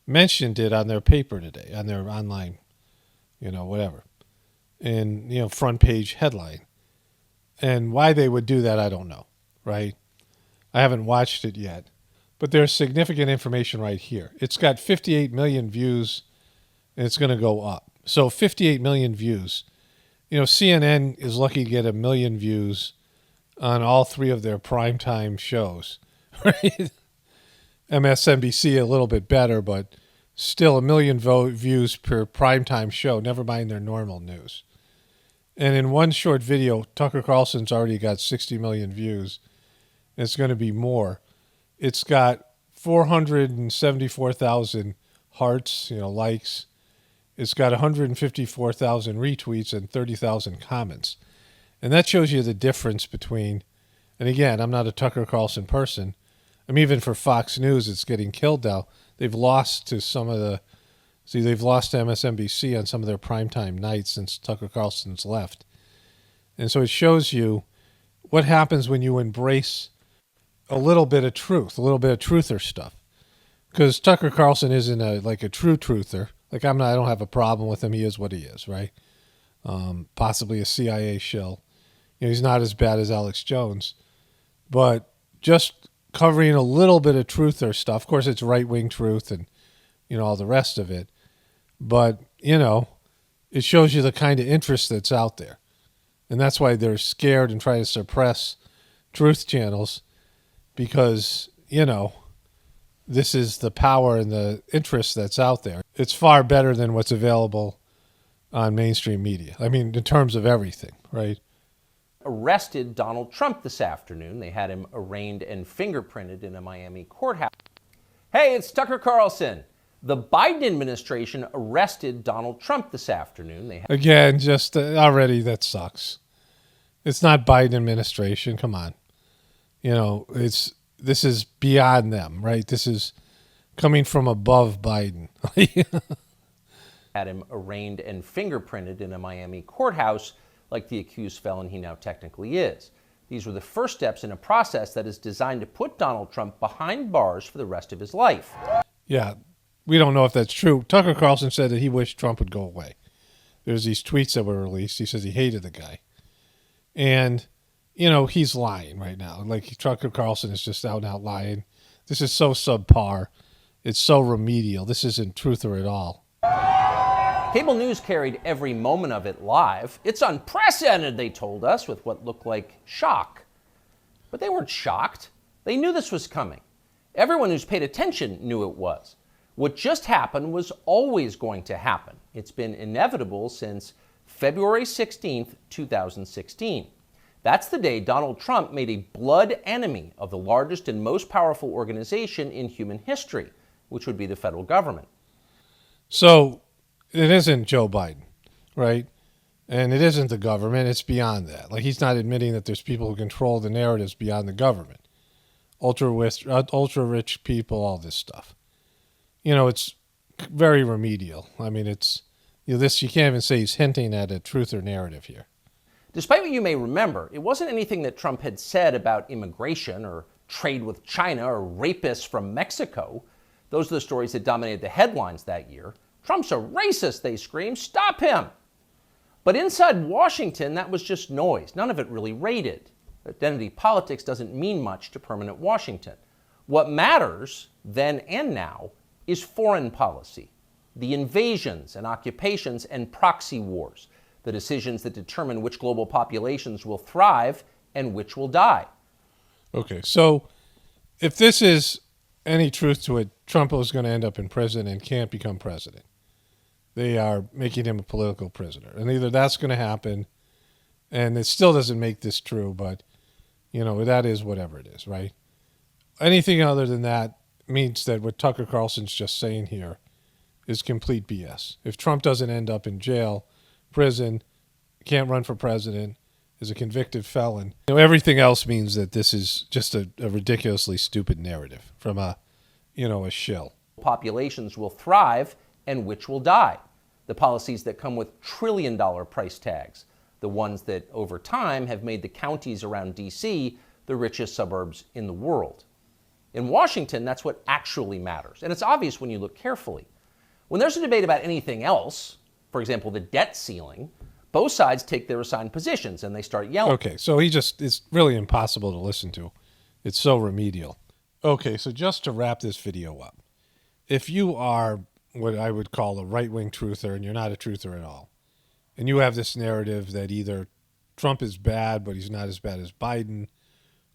mentioned it on their paper today, on their online, whatever. And, front page headline. And why they would do that, I don't know, right? I haven't watched it yet. But there's significant information right here. It's got 58 million views, and it's going to go up. So 58 million views. CNN is lucky to get 1 million views on all three of their primetime shows, right? MSNBC a little bit better, but still 1 million views per primetime show, never mind their normal news. And in one short video, Tucker Carlson's already got 60 million views. It's going to be more. It's got 474,000 hearts, likes. It's got 154,000 retweets and 30,000 comments. And that shows you the difference between, and again, I'm not a Tucker Carlson person. Even for Fox News, it's getting killed now. They've lost to they've lost to MSNBC on some of their primetime nights since Tucker Carlson's left. And so it shows you what happens when you embrace a little bit of truth, a little bit of truther stuff. Because Tucker Carlson isn't a true truther. I don't have a problem with him. He is what he is, right? Possibly a CIA shill. He's not as bad as Alex Jones. But just covering a little bit of truther stuff. Of course, it's right-wing truth and, all the rest of it. But, it shows you the kind of interest that's out there. And that's why they're scared and trying to suppress truth channels because, this is the power and the interest that's out there. It's far better than what's available on mainstream media. In terms of everything, right? Arrested Donald Trump this afternoon. They had him arraigned and fingerprinted in a Miami courthouse. Hey, it's Tucker Carlson. The Biden administration arrested Donald Trump this afternoon. Again, just already that sucks. It's not Biden administration. Come on. This is beyond them, right? This is coming from above Biden. Had him arraigned and fingerprinted in a Miami courthouse like the accused felon he now technically is. These were the first steps in a process that is designed to put Donald Trump behind bars for the rest of his life. Yeah, we don't know if that's true. Tucker Carlson said that he wished Trump would go away. There's these tweets that were released. He says he hated the guy. And, he's lying right now. Tucker Carlson is just out and out lying. This is so subpar. It's so remedial. This isn't truther at all. Cable news carried every moment of it live. It's unprecedented, they told us, with what looked like shock. But they weren't shocked. They knew this was coming. Everyone who's paid attention knew it was. What just happened was always going to happen. It's been inevitable since February 16th, 2016. That's the day Donald Trump made a blood enemy of the largest and most powerful organization in human history, which would be the federal government. So it isn't Joe Biden, right? And it isn't the government. It's beyond that. He's not admitting that there's people who control the narratives beyond the government. ultra rich people, all this stuff. You know, it's very remedial. I mean, it's, you know, this, you can't even say he's hinting at a truth or narrative here. Despite what you may remember, it wasn't anything that Trump had said about immigration or trade with China or rapists from Mexico. Those are the stories that dominated the headlines that year. Trump's a racist, they screamed. Stop him. But inside Washington, that was just noise. None of it really rated. Identity politics doesn't mean much to permanent Washington. What matters, then and now, is foreign policy, the invasions and occupations and proxy wars, the decisions that determine which global populations will thrive and which will die. Okay, so if this is any truth to it, Trump is going to end up in prison and can't become president. They are making him a political prisoner. And either that's going to happen, and it still doesn't make this true, but, you know, that is whatever it is, right? Anything other than that means that what Tucker Carlson's just saying here is complete BS. If Trump doesn't end up in jail, prison, can't run for president, is a convicted felon, you know, everything else means that this is just a ridiculously stupid narrative from a, you know, a shill. Populations will thrive and which will die. The policies that come with trillion-dollar price tags, the ones that over time have made the counties around D.C. the richest suburbs in the world. In Washington, that's what actually matters. And it's obvious when you look carefully. When there's a debate about anything else, for example, the debt ceiling, both sides take their assigned positions and they start yelling. Okay, so it's really impossible to listen to. It's so remedial. Okay, so just to wrap this video up, if you are what I would call a right-wing truther and you're not a truther at all, and you have this narrative that either Trump is bad, but he's not as bad as Biden,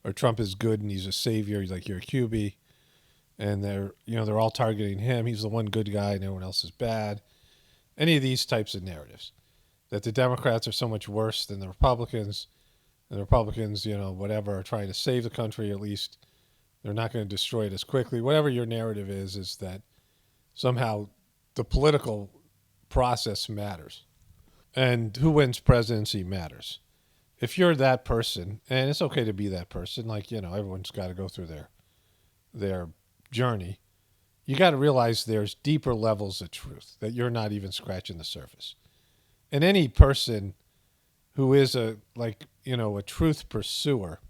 or Trump is good and he's a savior, he's like you're a QB, and they're all targeting him, he's the one good guy and everyone else is bad. Any of these types of narratives, that the Democrats are so much worse than the Republicans, and the Republicans, you know, whatever, are trying to save the country, at least they're not going to destroy it as quickly. Whatever your narrative is that somehow the political process matters and who wins presidency matters. If you're that person, and it's okay to be that person, like, you know, everyone's got to go through their journey, you got to realize there's deeper levels of truth that you're not even scratching the surface. And any person who is a truth pursuer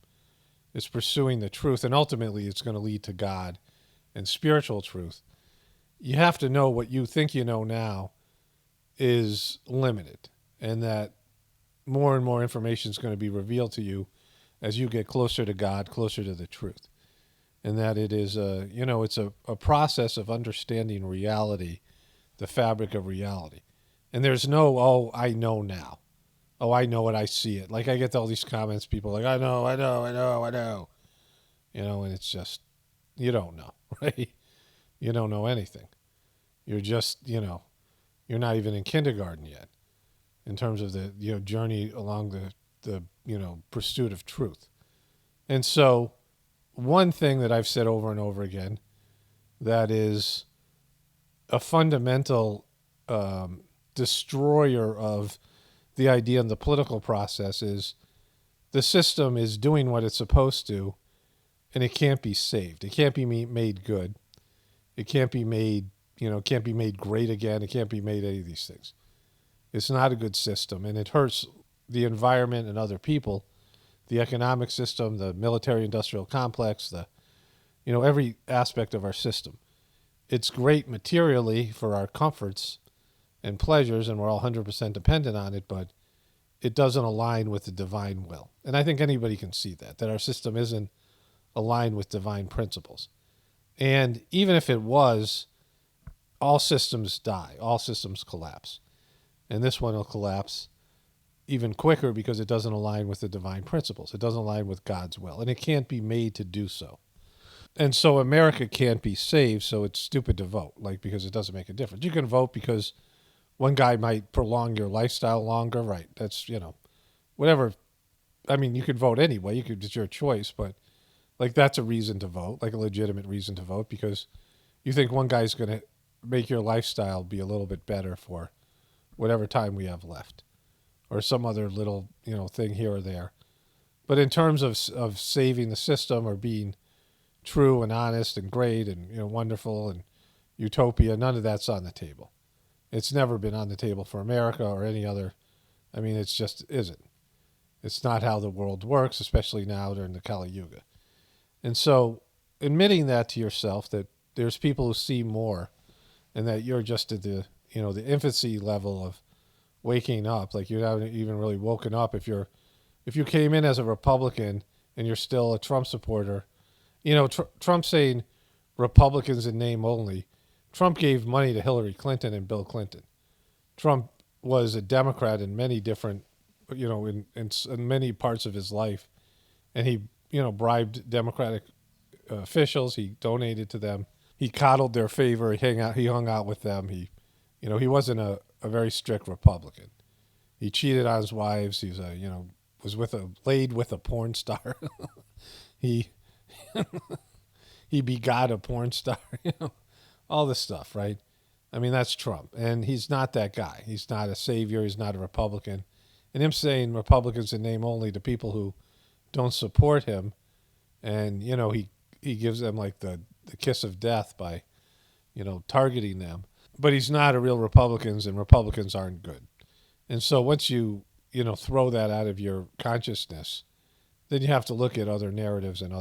is pursuing the truth, and ultimately it's going to lead to God and spiritual truth. You have to know what you think you know now is limited, and that more and more information is going to be revealed to you as you get closer to God, closer to the truth. And that it is it's a process of understanding reality, the fabric of reality. And there's no, oh, I know now. Oh, I know it, I see it. Like I get all these comments, people like, I know. You know, and it's just, you don't know, right? You don't know anything. You're just, you're not even in kindergarten yet in terms of the, journey along the pursuit of truth. And so one thing that I've said over and over again that is a fundamental destroyer of the idea in the political process is the system is doing what it's supposed to, and it can't be saved. It can't be made good. It can't be made, can't be made great again. It can't be made any of these things. It's not a good system, and it hurts the environment and other people, the economic system, the military-industrial complex, every aspect of our system. It's great materially for our comforts and pleasures, and we're all 100% dependent on it, but it doesn't align with the divine will. And I think anybody can see that our system isn't aligned with divine principles. And even if it was, all systems die, all systems collapse. And this one will collapse even quicker because it doesn't align with the divine principles. It doesn't align with God's will, and it can't be made to do so. And so America can't be saved, so it's stupid to vote, because it doesn't make a difference. You can vote because one guy might prolong your lifestyle longer, right? That's, whatever. I mean, you could vote anyway. It's your choice, but that's a reason to vote, a legitimate reason to vote, because you think one guy's going to make your lifestyle be a little bit better for whatever time we have left, or some other little, thing here or there. But in terms of saving the system or being, true and honest and great and wonderful and utopia. None of that's on the table. It's never been on the table for America or any other. I mean, it's just isn't. It's not how the world works, especially now during the Kali Yuga. And so admitting that to yourself, that there's people who see more and that you're just at the infancy level of waking up, like you haven't even really woken up. If you came in as a Republican and you're still a Trump supporter, Trump saying Republicans in name only. Trump gave money to Hillary Clinton and Bill Clinton. Trump was a Democrat in many different, in many parts of his life, and he, bribed Democratic officials. He donated to them. He coddled their favor. He hung out with them. He wasn't a very strict Republican. He cheated on his wives. He's was laid with a porn star. he begot a porn star. All this stuff, right? I mean, that's Trump, and he's not that guy. He's not a savior. He's not a Republican. And him saying Republicans in name only to people who don't support him, and he gives them like the kiss of death by targeting them. But he's not a real Republican, and Republicans aren't good. And so once you throw that out of your consciousness, then you have to look at other narratives and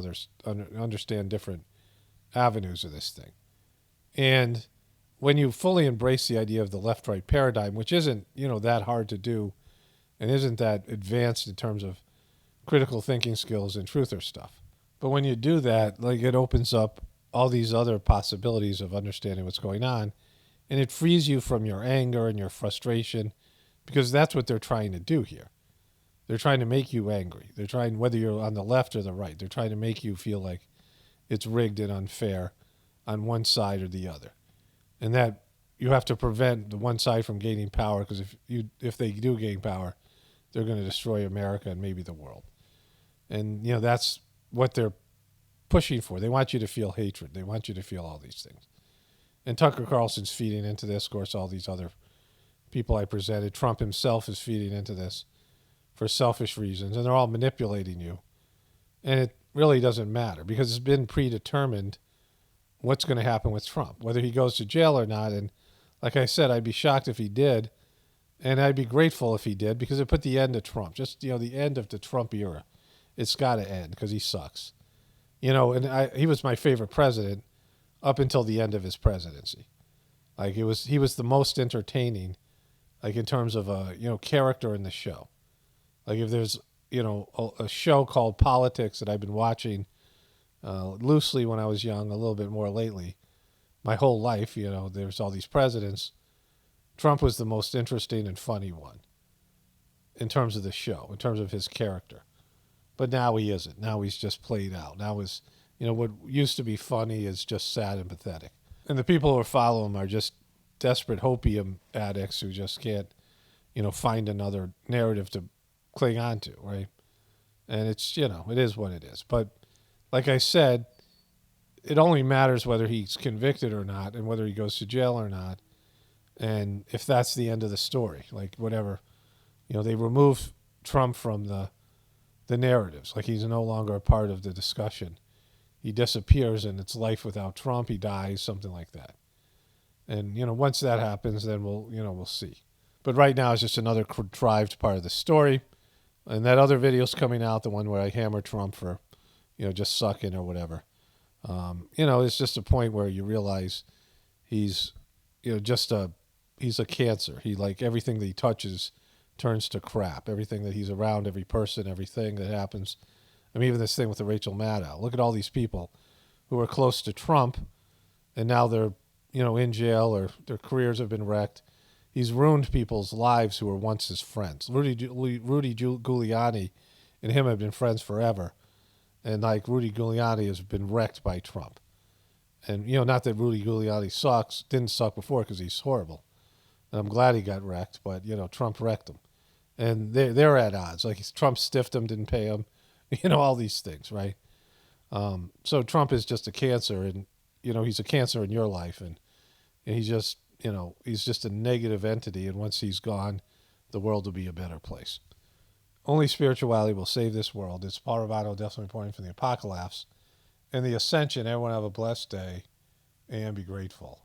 understand different avenues of this thing. And when you fully embrace the idea of the left-right paradigm, which isn't that hard to do, and isn't that advanced in terms of critical thinking skills and truther stuff, but when you do that, like, it opens up all these other possibilities of understanding what's going on, and it frees you from your anger and your frustration, because that's what they're trying to do here. They're trying to make you angry. They're trying, whether you're on the left or the right, they're trying to make you feel like it's rigged and unfair on one side or the other, and that you have to prevent the one side from gaining power, because if they do gain power, they're going to destroy America and maybe the world. And that's what they're pushing for. They want you to feel hatred. They want you to feel all these things. And Tucker Carlson's feeding into this. Of course, all these other people I presented. Trump himself is feeding into this for selfish reasons, and they're all manipulating you. And it really doesn't matter, because it's been predetermined what's going to happen with Trump, whether he goes to jail or not. And like I said, I'd be shocked if he did, and I'd be grateful if he did, because it put the end to Trump. Just, the end of the Trump era. It's got to end, because he sucks. And he was my favorite president up until the end of his presidency. Like, he was the most entertaining, like, in terms of character in the show. Like, if there's a show called Politics that I've been watching loosely when I was young, a little bit more lately, my whole life, there's all these presidents. Trump was the most interesting and funny one in terms of the show, in terms of his character. But now he isn't. Now he's just played out. Now what used to be funny is just sad and pathetic. And the people who follow him are just desperate hopium addicts who just can't, find another narrative to cling on to, right? And it's, it is what it is. But like I said, it only matters whether he's convicted or not, and whether he goes to jail or not, and if that's the end of the story. Like, whatever, they remove Trump from the narratives. Like, he's no longer a part of the discussion. He disappears, and it's life without Trump. He dies, something like that. And once that happens, then we'll see. But right now, it's just another contrived part of the story. And that other video's coming out, the one where I hammer Trump for just sucking or whatever. It's just a point where you realize he's he's a cancer. He, like, everything that he touches turns to crap. Everything that he's around, every person, everything that happens. I mean, even this thing with the Rachel Maddow. Look at all these people who are close to Trump, and now they're, in jail, or their careers have been wrecked. He's ruined people's lives who were once his friends. Rudy Giuliani and him have been friends forever. And, like, Rudy Giuliani has been wrecked by Trump. And, not that Rudy Giuliani didn't suck before, because he's horrible. And I'm glad he got wrecked, but, Trump wrecked him. And they're at odds. Like, Trump stiffed him, didn't pay him, all these things, right? So Trump is just a cancer, and, he's a cancer in your life. And he's just, he's just a negative entity. And once he's gone, the world will be a better place. Only spirituality will save this world. It's Paul Ravano, definitely reporting from the Apocalypse. and the Ascension. Everyone have a blessed day and be grateful.